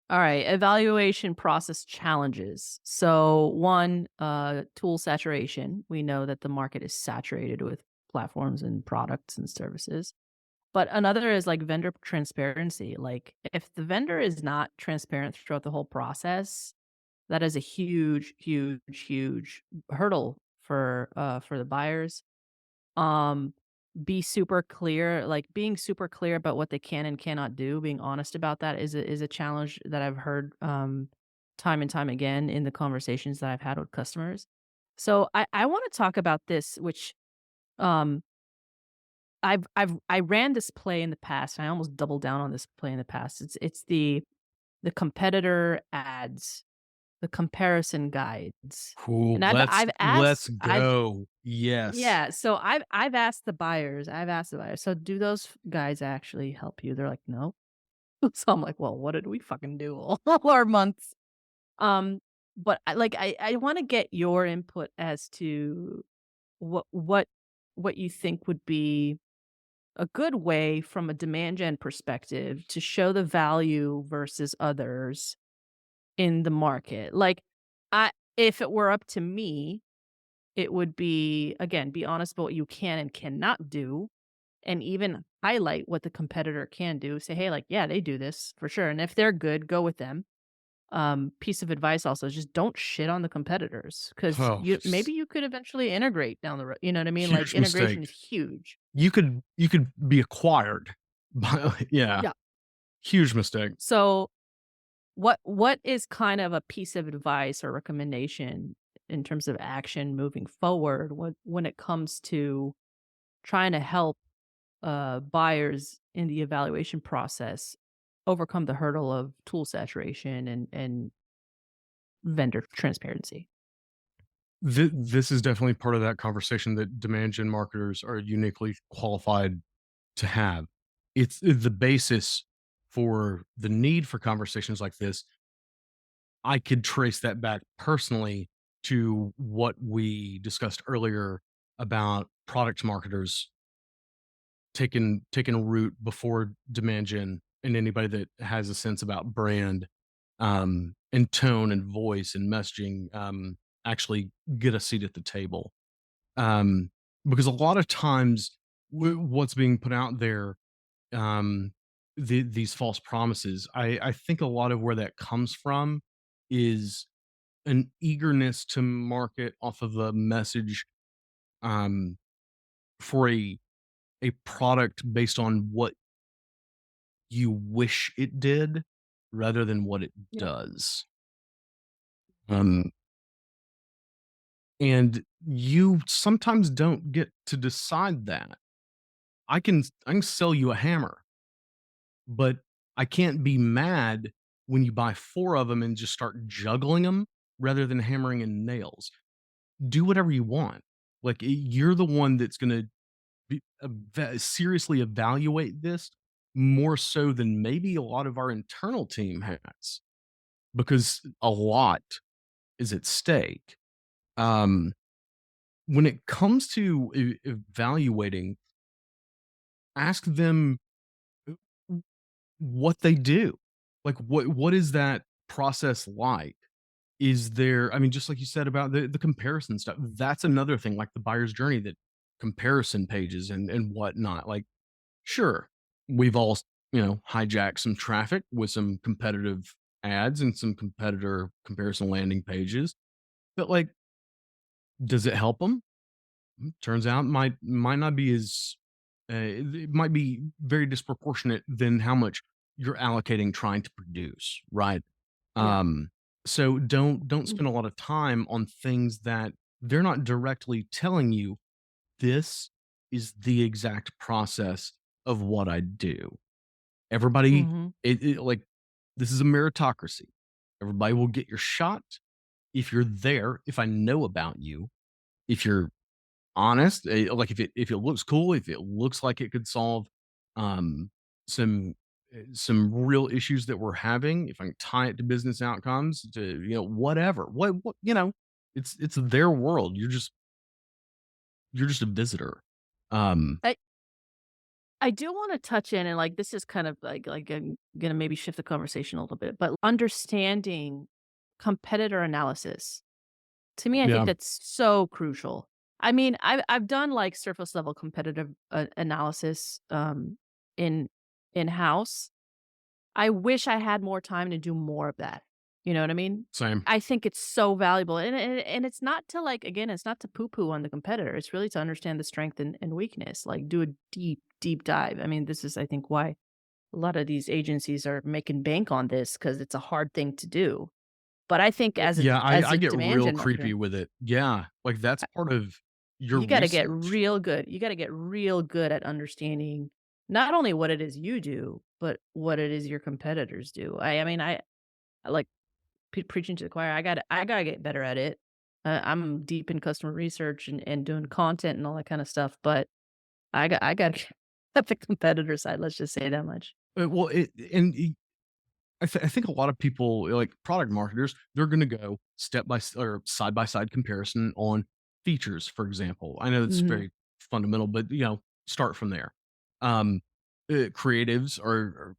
Speaker 2: All right, evaluation process challenges. So one, tool saturation. We know that the market is saturated with platforms and products and services. But another is like vendor transparency. Like if the vendor is not transparent throughout the whole process, that is a huge, huge, huge hurdle for the buyers. Um, be super clear, like, being super clear about what they can and cannot do, being honest about that is a challenge that I've heard, time and time again in the conversations that I've had with customers. So I wanna talk about this, which, um, I ran this play in the past, and I almost doubled down on this play in the past. It's the competitor ads, the comparison guides,
Speaker 3: Cool.
Speaker 2: and I've
Speaker 3: Let's
Speaker 2: asked I've
Speaker 3: go. Yes.
Speaker 2: yeah, so I've asked the buyers, "So do those guys actually help you?" They're like, "No." So I'm like, "Well, what did we fucking do all all our months?" Um, but I wanna get your input as to what what what you think would be a good way from a demand gen perspective to show the value versus others in the market. Like, if it were up to me, it would be, again, be honest about what you can and cannot do, and even highlight what the competitor can do. Say, "Hey, like, yeah, they do this for sure." And if they're good, go with them. Piece of advice also is just don't shit on the competitors, because
Speaker 3: Oh,
Speaker 2: maybe you could eventually integrate down the road. You know what I mean? Like
Speaker 3: huge
Speaker 2: integration
Speaker 3: mistake.
Speaker 2: is huge.
Speaker 3: You could be acquired by yeah,
Speaker 2: Yeah.
Speaker 3: huge mistake.
Speaker 2: So what is kind of a piece of advice or recommendation in terms of action moving forward when it comes to trying to help buyers in the evaluation process overcome the hurdle of tool saturation and vendor transparency?
Speaker 3: This is definitely part of that conversation that demand gen marketers are uniquely qualified to have. It's the basis for the need for conversations like this. I could trace that back personally to what we discussed earlier about product marketers taking a route before demand gen, and anybody that has a sense about brand, and tone and voice and messaging, actually get a seat at the table. Um, because a lot of times what's being put out there, um, these false promises, I think a lot of where that comes from is an eagerness to market off of a message, um, for a product based on what you wish it did rather than what it
Speaker 2: Yep.
Speaker 3: does. Um, and you sometimes don't get to decide that. I can sell you a hammer, but I can't be mad when you buy 4 of them and just start juggling them rather than hammering in nails. Do whatever you want. Like, you're the one that's gonna seriously evaluate this more so than maybe a lot of our internal team has, because a lot is at stake. Um, when it comes to evaluating, ask them what they do. Like, what is that process like? Is there, I mean, just like you said about the comparison stuff, that's another thing, like the buyer's journey, that comparison pages and whatnot. Like, sure, we've all hijack some traffic with some competitive ads and some competitor comparison landing pages. But like, does it help them? Turns out might not be as it might be very disproportionate than how much you're allocating trying to produce, right?
Speaker 2: Yeah.
Speaker 3: Um, so don't spend a lot of time on things that they're not directly telling you this is the exact process of what I do. Everybody,
Speaker 2: Mm-hmm.
Speaker 3: like this is a meritocracy. Everybody will get your shot if you're there. If I know about you, if you're honest, like if it looks cool, if it looks like it could solve um, some some real issues that we're having, if I can tie it to business outcomes, to whatever, what it's their world. You're just a visitor. Um,
Speaker 2: I I do want to touch in, and like this is kind of like I'm gonna maybe shift the conversation a little bit, but understanding competitor analysis. To me, I think
Speaker 3: yeah,
Speaker 2: that's so crucial. I mean, I've done like surface level competitive analysis in in-house. I wish I had more time to do more of that. You know what I mean?
Speaker 3: same.
Speaker 2: I think it's so valuable, and it's not to like again, it's not to poo poo on the competitor. It's really to understand the strength and weakness. Like do a deep dive. I mean, this is I think why a lot of these agencies are making bank on this because it's a hard thing to do. But I think
Speaker 3: Yeah,
Speaker 2: as
Speaker 3: I
Speaker 2: a
Speaker 3: get
Speaker 2: demand
Speaker 3: real
Speaker 2: gen
Speaker 3: creepy
Speaker 2: marketer,
Speaker 3: with it. Yeah, like that's part of your
Speaker 2: you gotta get
Speaker 3: research.
Speaker 2: real good. You gotta get real good at understanding not only what it is you do, but what it is your competitors do. I mean, I like preaching to the choir. I gotta get better at it. I'm deep in customer research and doing content and all that kind of stuff, but I got at the competitor side. Let's just say that much.
Speaker 3: Well, I think a lot of people, like product marketers, they're going to go step by or side by side comparison on features, for example. I know it's
Speaker 2: Mhm.
Speaker 3: very fundamental, but start from there. Um, Creatives or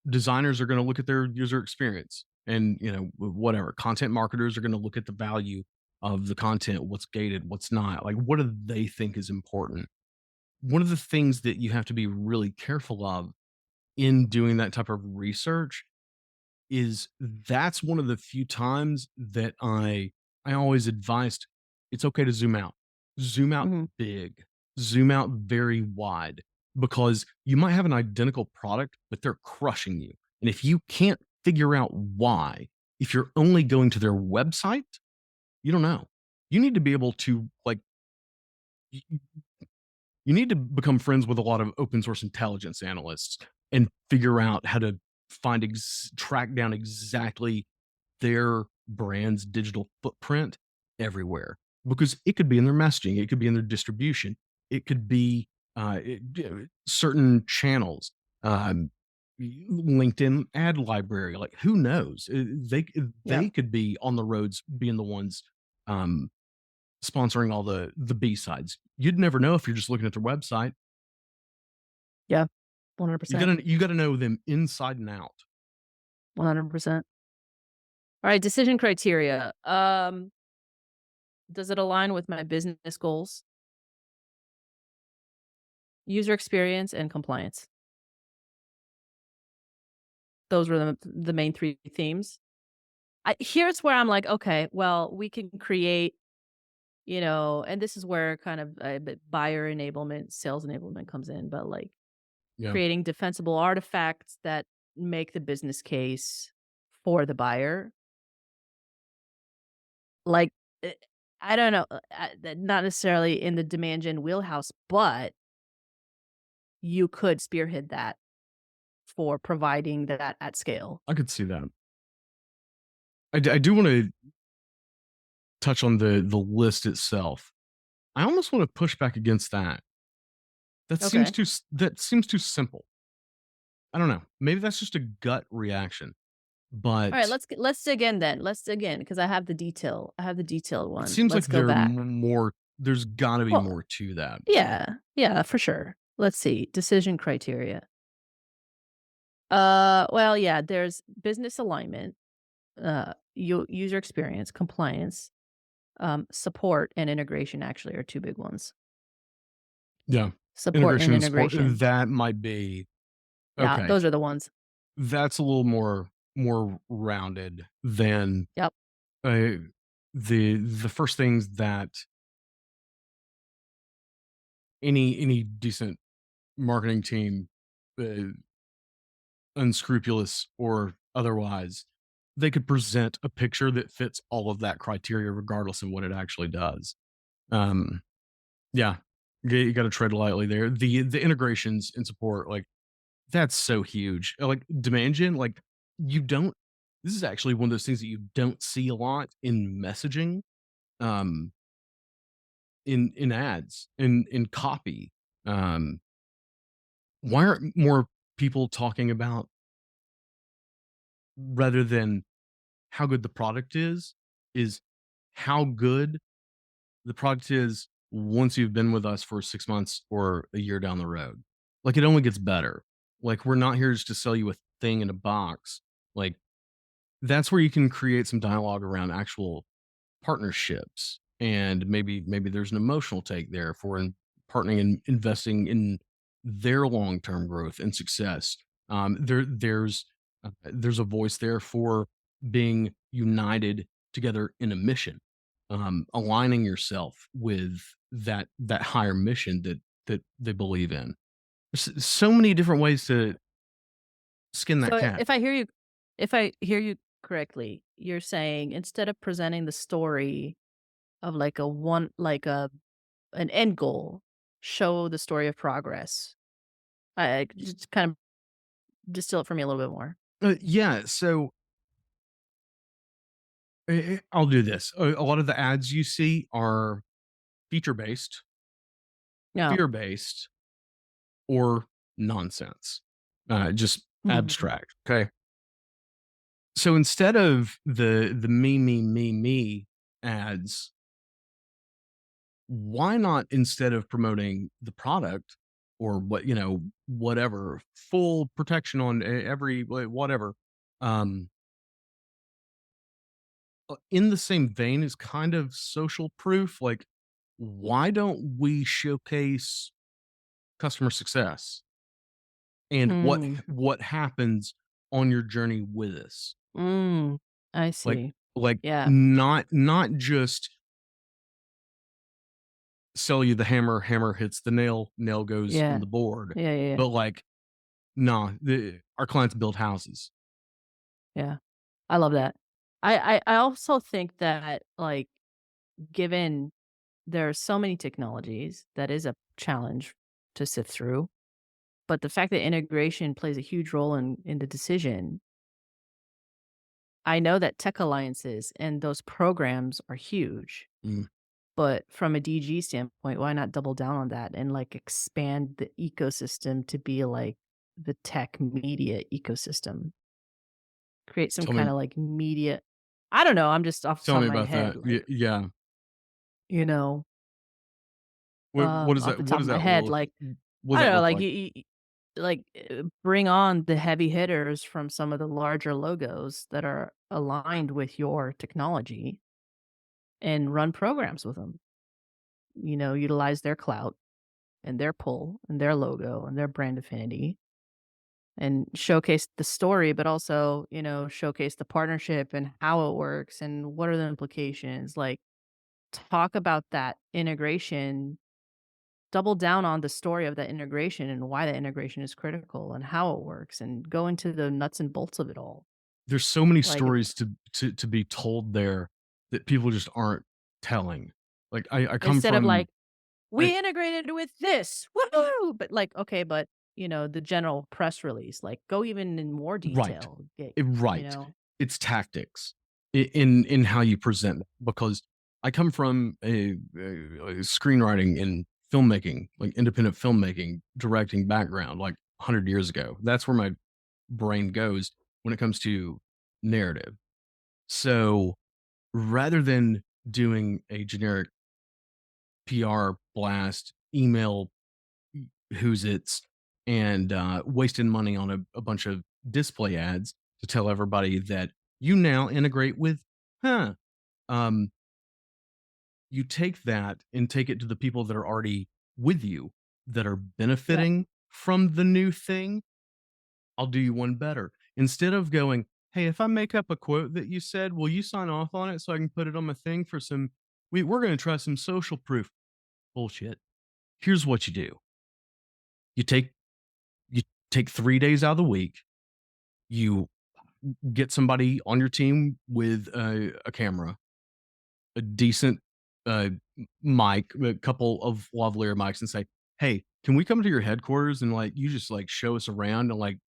Speaker 3: designers are going to look at their user experience, and whatever content marketers are going to look at the value of the content, what's gated, what's not. Like, what do they think is important? One of the things that you have to be really careful of in doing that type of research is that's one of the few times that I always advised it's okay to zoom out
Speaker 2: Mhm.
Speaker 3: big, zoom out very wide, because you might have an identical product, but they're crushing you. And if you can't figure out why, if you're only going to their website, you don't know. You need to be able to like you need to become friends with a lot of open source intelligence analysts and figure out how to track down exactly their brand's digital footprint everywhere, because it could be in their messaging, it could be in their distribution, it could be certain channels, um, LinkedIn ad library. Like, who knows?
Speaker 2: Yeah.
Speaker 3: They could be on the roads, being the ones um, sponsoring all the B sides. You'd never know if you're just looking at their website.
Speaker 2: Yeah. 100%.
Speaker 3: You gotta know them inside and out.
Speaker 2: 100%. All right, decision criteria. Does it align with my business goals, user experience, and compliance? Those were the main 3 themes. Here's where I'm like, okay, well, we can create, and this is where kind of buyer enablement, sales enablement comes in, but like
Speaker 3: Yeah,
Speaker 2: creating defensible artifacts that make the business case for the buyer. Like, eh, I don't know, not necessarily in the demand gen wheelhouse, but you could spearhead that for providing that at scale.
Speaker 3: I could see that. I do want to touch on the list itself. I almost want to push back against that.
Speaker 2: Okay.
Speaker 3: That seems too simple. I don't know. Maybe that's just a gut reaction,
Speaker 2: All right,
Speaker 3: but
Speaker 2: let's dig in then. Let's dig in because I have the detail. I have the detailed
Speaker 3: it
Speaker 2: one.
Speaker 3: seems like
Speaker 2: Let's go back.
Speaker 3: more. There's got to be
Speaker 2: Well,
Speaker 3: more to that.
Speaker 2: yeah, yeah, for sure. Let's see. Decision criteria. Well, yeah, there's business alignment, user experience, compliance, support, and integration actually are 2 big ones.
Speaker 3: Yeah,
Speaker 2: Support and
Speaker 3: integration and support.
Speaker 2: integration.
Speaker 3: That might be.
Speaker 2: Yeah,
Speaker 3: Okay.
Speaker 2: those are the ones.
Speaker 3: That's a little more rounded than
Speaker 2: Yep.
Speaker 3: uh, the first things that any decent marketing team, uh, unscrupulous or otherwise, they could present a picture that fits all of that criteria regardless of what it actually does. Um, yeah, you got to tread lightly there. The integrations and support, like that's so huge. Like demand gen, like you don't. This is actually one of those things that you don't see a lot in messaging, um, in ads, in copy. Um, why aren't more people talking about, rather than how good the product is how good the product is once you've been with us for 6 months or a year down the road. Like, it only gets better. Like, we're not here just to sell you a thing in a box. Like, that's where you can create some dialogue around actual partnerships, and maybe there's an emotional take there for partnering and investing in their long-term growth and success. There's a voice there for being united together in a mission, aligning yourself with that higher mission that they believe in. There's so many different ways to skin that
Speaker 2: So
Speaker 3: cat.
Speaker 2: if I hear you correctly, you're saying instead of presenting the story of like an end goal, show the story of progress. I just kind of distill it for me a little bit more.
Speaker 3: Yeah, so I'll do this. A lot of the ads you see are feature based,
Speaker 2: Yeah.
Speaker 3: fear based, or nonsense, just
Speaker 2: Mhm.
Speaker 3: abstract. Okay. So instead of the me ads, why not, instead of promoting the product or whatever, full protection on every whatever, um, in the same vein is kind of social proof. Like, why don't we showcase customer success and
Speaker 2: Mm.
Speaker 3: what happens on your journey with us?
Speaker 2: Mm. I
Speaker 3: Like
Speaker 2: see.
Speaker 3: like
Speaker 2: Yeah.
Speaker 3: not just sell you the hammer, hammer hits the nail, nail goes in
Speaker 2: Yeah.
Speaker 3: the board,
Speaker 2: Yeah.
Speaker 3: but like, nah, our clients build houses.
Speaker 2: Yeah. I love that. I also think that, like, given there are so many technologies, that is a challenge to sift through, but the fact that integration plays a huge role in the decision, I know that tech alliances and those programs are huge,
Speaker 3: Mm.
Speaker 2: but from a DG standpoint, why not double down on that and, like, expand the ecosystem to be like the tech media ecosystem? Create some
Speaker 3: Tell me
Speaker 2: kinda, like, media I don't know, I'm just off the
Speaker 3: tell
Speaker 2: top
Speaker 3: me
Speaker 2: of my
Speaker 3: about
Speaker 2: head,
Speaker 3: that.
Speaker 2: like,
Speaker 3: Yeah.
Speaker 2: you know,
Speaker 3: What does
Speaker 2: off the
Speaker 3: that what
Speaker 2: top of
Speaker 3: does
Speaker 2: my
Speaker 3: that
Speaker 2: head,
Speaker 3: look
Speaker 2: like,
Speaker 3: what does
Speaker 2: I
Speaker 3: that
Speaker 2: don't know,
Speaker 3: look
Speaker 2: like,
Speaker 3: like?
Speaker 2: bring on the heavy hitters from some of the larger logos that are aligned with your technology and run programs with them. Utilize their clout and their pull and their logo and their brand affinity and showcase the story, but also, showcase the partnership and how it works and what are the implications. Like, talk about that integration, double down on the story of that integration and why that integration is critical and how it works and go into the nuts and bolts of it all.
Speaker 3: There's so many
Speaker 2: Like,
Speaker 3: stories to be told there that people just aren't telling. Like, I come
Speaker 2: instead of
Speaker 3: from
Speaker 2: like,
Speaker 3: I
Speaker 2: we integrated with this, woohoo! But like, okay, but the general press release, like, go even in more
Speaker 3: right.
Speaker 2: detail. Get, you
Speaker 3: Right.
Speaker 2: know,
Speaker 3: It's tactics in how you present it, because I come from a screenwriting and filmmaking, like independent filmmaking, directing background, like 100 years ago. That's where my brain goes when it comes to narrative. So rather than doing a generic PR blast, email who's it's, and wasting money on a bunch of display ads to tell everybody that you now integrate with, huh? Um, you take that and take it to the people that are already with you, that are
Speaker 2: yeah,
Speaker 3: benefiting from the new thing, I'll do you one better. Instead of going, "Hey, if I make up a quote that you said, will you sign off on it so I can put it on my thing for some we're gonna try some social proof." Bullshit. Here's what you do. You take you take 3 days out of the week, you get somebody on your team with a camera, a decent mic, a couple of lavalier mics, and say, "Hey, can we come to your headquarters and like you just like show us around and like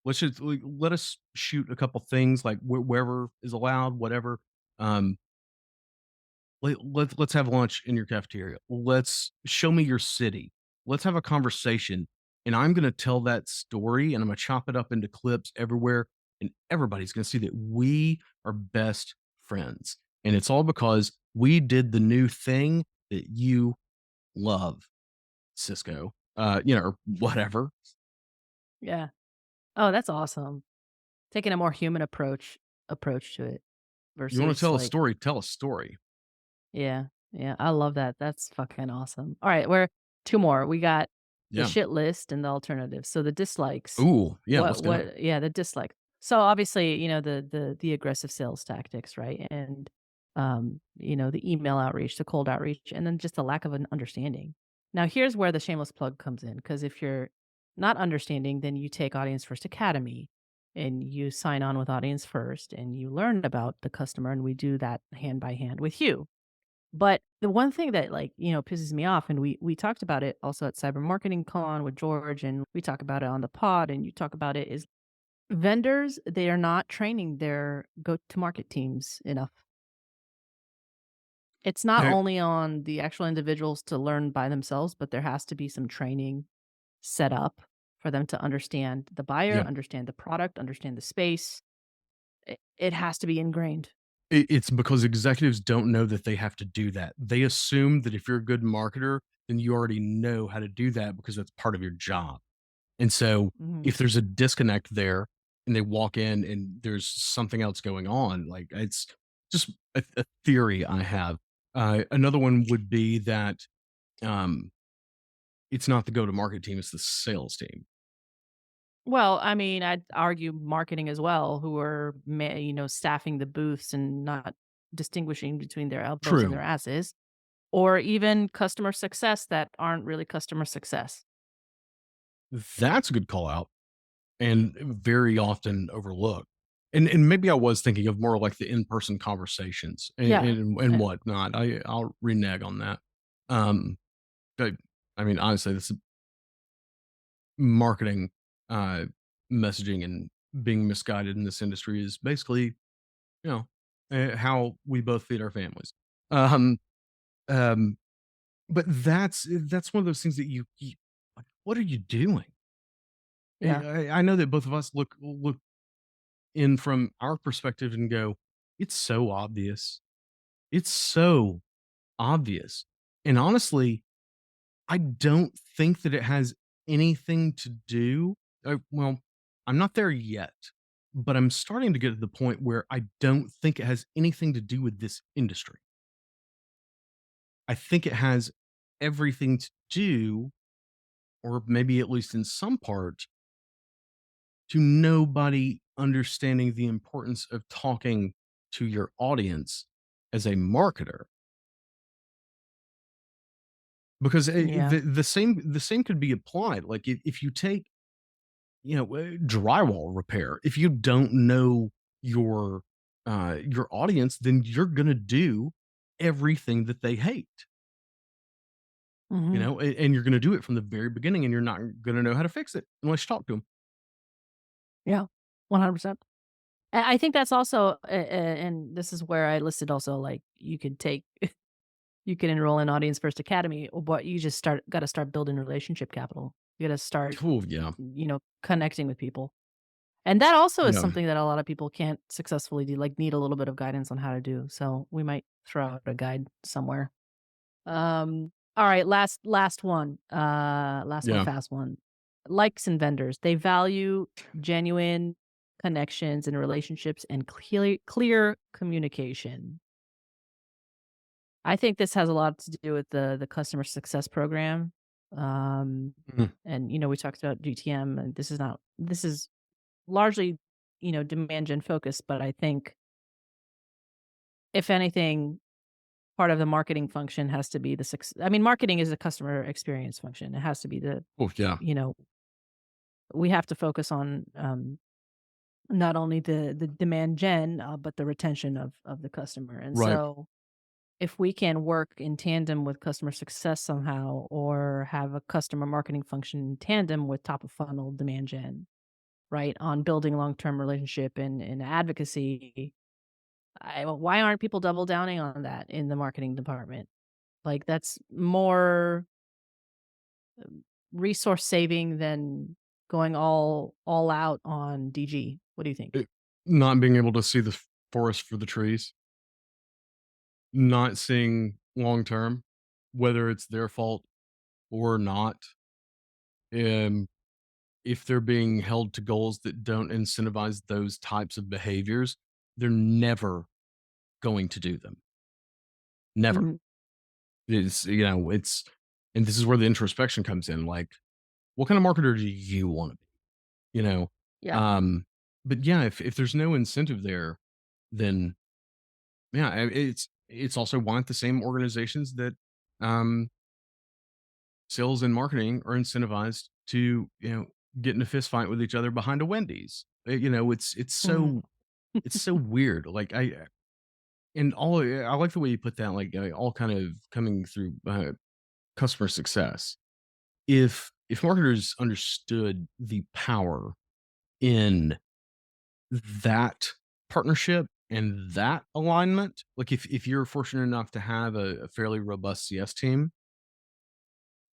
Speaker 3: let us shoot a couple things like wherever is allowed, whatever. Um, let's have lunch in your cafeteria. Let's show me your city. Let's have a conversation, and I'm going to tell that story, and I'm going to chop it up into clips everywhere, and everybody's going to see that we are best friends, and it's all because we did the new thing that you love, Cisco, or whatever."
Speaker 2: Yeah. Oh, that's awesome. Taking a more human approach to it
Speaker 3: You want to
Speaker 2: versus
Speaker 3: tell a
Speaker 2: like,
Speaker 3: story? Tell a story.
Speaker 2: yeah, yeah, I love that. That's fucking awesome. All right, we're two more. We got the
Speaker 3: Yeah.
Speaker 2: shit list and the alternatives. So the dislikes.
Speaker 3: Ooh, yeah. Let's go.
Speaker 2: Yeah, the dislike. So obviously, the aggressive sales tactics, right? And the email outreach, the cold outreach, and then just the lack of an understanding. Now here's where the shameless plug comes in, because if you're not understanding, then you take Audience First Academy and you sign on with Audience First and you learn about the customer, and we do that hand by hand with you. But the one thing that, like, pisses me off, and we talked about it also at Cyber Marketing Con with George, and we talk about it on the pod, and you talk about it, is vendors, they are not training their go-to-market teams enough. It's not
Speaker 3: I,
Speaker 2: only on the actual individuals to learn by themselves, but there has to be some training set up for them to understand the buyer,
Speaker 3: yeah.
Speaker 2: understand the product, understand the space. It has to be ingrained.
Speaker 3: It's because executives don't know that they have to do that. They assume that if you're a good marketer, then you already know how to do that because that's part of your job. And so
Speaker 2: Mhm.
Speaker 3: if there's a disconnect there and they walk in and there's something else going on, like it's just a theory I have. Another one would be that um, it's not the go to market team, it's the sales team.
Speaker 2: Well, I mean, I'd argue marketing as well, who are staffing the booths and not distinguishing between their elbows and
Speaker 3: True.
Speaker 2: their asses, or even customer success that aren't really customer success.
Speaker 3: That's a good call out and very often overlooked. And maybe I was thinking of more like the in-person conversations
Speaker 2: Yeah.
Speaker 3: and whatnot. I'll renege on that. Um, but, I mean, honestly, this marketing, uh, messaging and being misguided in this industry is basically, you know, how we both feed our families. Um, um, but that's one of those things that you like, what are you doing?
Speaker 2: Yeah.
Speaker 3: I know that both of us look in from our perspective and go, it's so obvious. It's so obvious. And honestly, I don't think that it has anything to do. Well, I'm not there yet, but I'm starting to get to the point where I don't think it has anything to do with this industry. I think it has everything to do, or maybe at least in some part, to nobody understanding the importance of talking to your audience as a marketer. Because
Speaker 2: Yeah.
Speaker 3: the same could be applied. Like if you take drywall repair, if you don't know your audience, then you're gonna do everything that they hate.
Speaker 2: Hmm.
Speaker 3: And you're gonna do it from the very beginning, and you're not gonna know how to fix it unless you talk to them.
Speaker 2: Yeah. 100%. I think that's also, and this is where I listed also, like, you can enroll in Audience First Academy, but you just got to start building relationship capital. You got to start,
Speaker 3: Oh yeah,
Speaker 2: connecting with people. And that also is
Speaker 3: yeah,
Speaker 2: something that a lot of people can't successfully do, like, need a little bit of guidance on how to do. So we might throw out a guide somewhere. All right, last one. Last one,
Speaker 3: yeah.
Speaker 2: fast one. Likes and vendors. They value genuine connections and relationships and clear communication. I think this has a lot to do with the customer success program.
Speaker 3: Mhm.
Speaker 2: And we talked about GTM, and this is largely, demand gen focused, but I think if anything, part of the marketing function has to be I mean, marketing is a customer experience function. It has to be
Speaker 3: Oh, yeah.
Speaker 2: you know, we have to focus on, not only the demand gen, but the retention of the customer. And
Speaker 3: Right.
Speaker 2: so if we can work in tandem with customer success somehow, or have a customer marketing function in tandem with top of funnel demand gen, right, on building long-term relationship and advocacy, why aren't people double downing on that in the marketing department? Like, that's more resource saving than going all out on DG. What do you think?
Speaker 3: It not being able to see the forest for the trees, not seeing long term, whether it's their fault or not, um, if they're being held to goals that don't incentivize those types of behaviors, they're never going to do them. Never.
Speaker 2: Mhm.
Speaker 3: It's and this is where the introspection comes in, like, what kind of marketer do you wanna be? You know?
Speaker 2: Yeah.
Speaker 3: Um, but yeah, if there's no incentive there, then yeah, it's also why the same organizations that, um, sales and marketing are incentivized to, get in a fist fight with each other behind a Wendy's. It's
Speaker 2: Mhm.
Speaker 3: so weird. Like, and all I like the way you put that, like, all kind of coming through, customer success. If marketers understood the power in that partnership and that alignment, like, if you're fortunate enough to have a fairly robust CS team,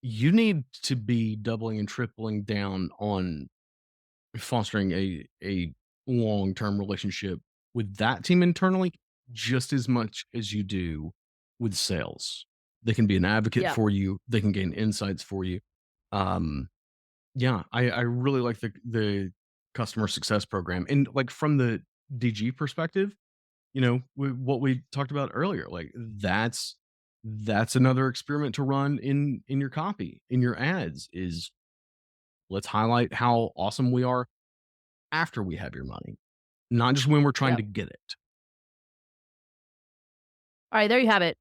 Speaker 3: you need to be doubling and tripling down on fostering a long-term relationship with that team internally just as much as you do with sales. They can be an advocate
Speaker 2: Yeah.
Speaker 3: for you, they can gain insights for you. Um, yeah, I really like the customer success program. And, like, from the DG perspective, what we talked about earlier, like, that's another experiment to run in your copy, in your ads, is let's highlight how awesome we are after we have your money, not just when we're trying
Speaker 2: Yep.
Speaker 3: to get it.
Speaker 2: Alright, there you have it.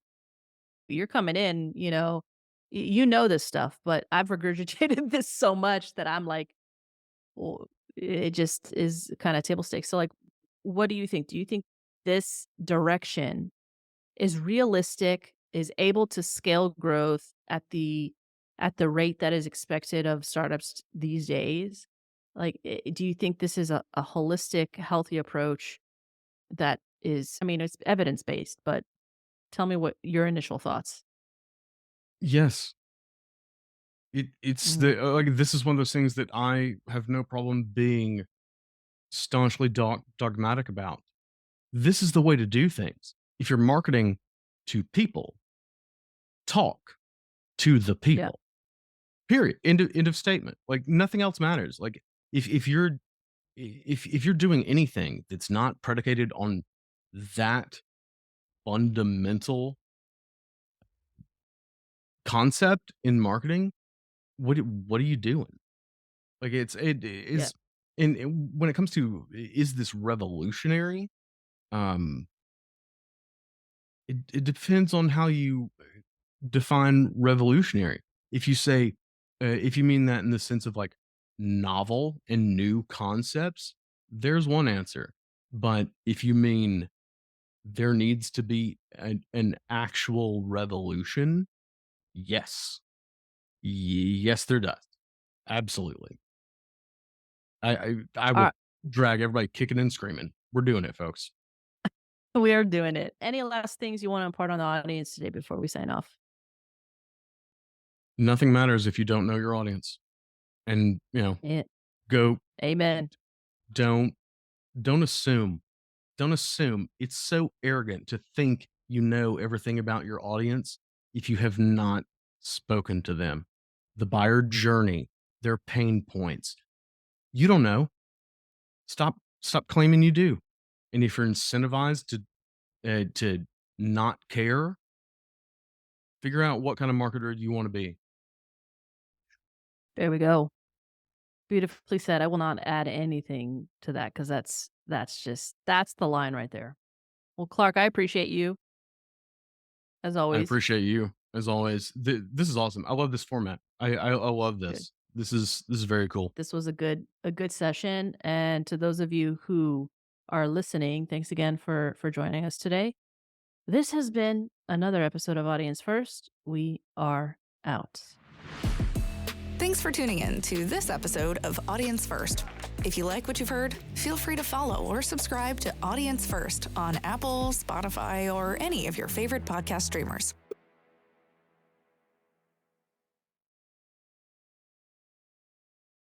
Speaker 2: You're coming in, you know this stuff, but I've regurgitated this so much that I'm like, well, it just is kinda table stakes. So, like, what do you think? Do you think this direction is realistic, is able to scale growth at the rate that is expected of startups these days? Like, do you think this is a holistic, healthy approach that is, I mean, it's evidence-based, but tell me what your initial thoughts.
Speaker 3: Yes, it's
Speaker 2: Mhm.
Speaker 3: the like, this is one of those things that I have no problem being staunchly dogmatic about. This is the way to do things. If you're marketing to people, talk to the
Speaker 2: Yeah.
Speaker 3: people. Period. End of statement. Like, nothing else matters. Like, if you're if you're doing anything that's not predicated on that fundamental concept in marketing, what are you doing? Like, it
Speaker 2: Yeah.
Speaker 3: is, and when it comes to, is this revolutionary? Um, it depends on how you define revolutionary. If you say, if you mean that in the sense of, like, novel and new concepts, there's one answer. But if you mean there needs to be an actual revolution, yes, yes, there does. Absolutely. I will
Speaker 2: Alri
Speaker 3: drag everybody kicking and screaming. We're doing it, folks.
Speaker 2: we are doing it. Any last things you wanna impart on the audience today before we sign off?
Speaker 3: Nothing matters if you don't know your audience. And,
Speaker 2: Yeah.
Speaker 3: go
Speaker 2: Amen.
Speaker 3: don't don't assume. Don't assume. It's so arrogant to think you know everything about your audience if you have not spoken to them. The buyer journey, their pain points. You don't know. Stop claiming you do. And if you're incentivized to not care, figure out what kind of marketer you want to be.
Speaker 2: There we go. Beautifully said. I will not add anything to that because that's the line right there. Well, Clark, I appreciate you as
Speaker 3: I
Speaker 2: always.
Speaker 3: appreciate you as always. This is awesome. I love this format. I love this. This is very cool.
Speaker 2: This was a good session, and to those of you who are listening, thanks again for joining us today. This has been another episode of Audience First. We are out.
Speaker 1: Thanks for tuning in to this episode of Audience First. If you like what you've heard, feel free to follow or subscribe to Audience First on Apple, Spotify, or any of your favorite podcast streamers.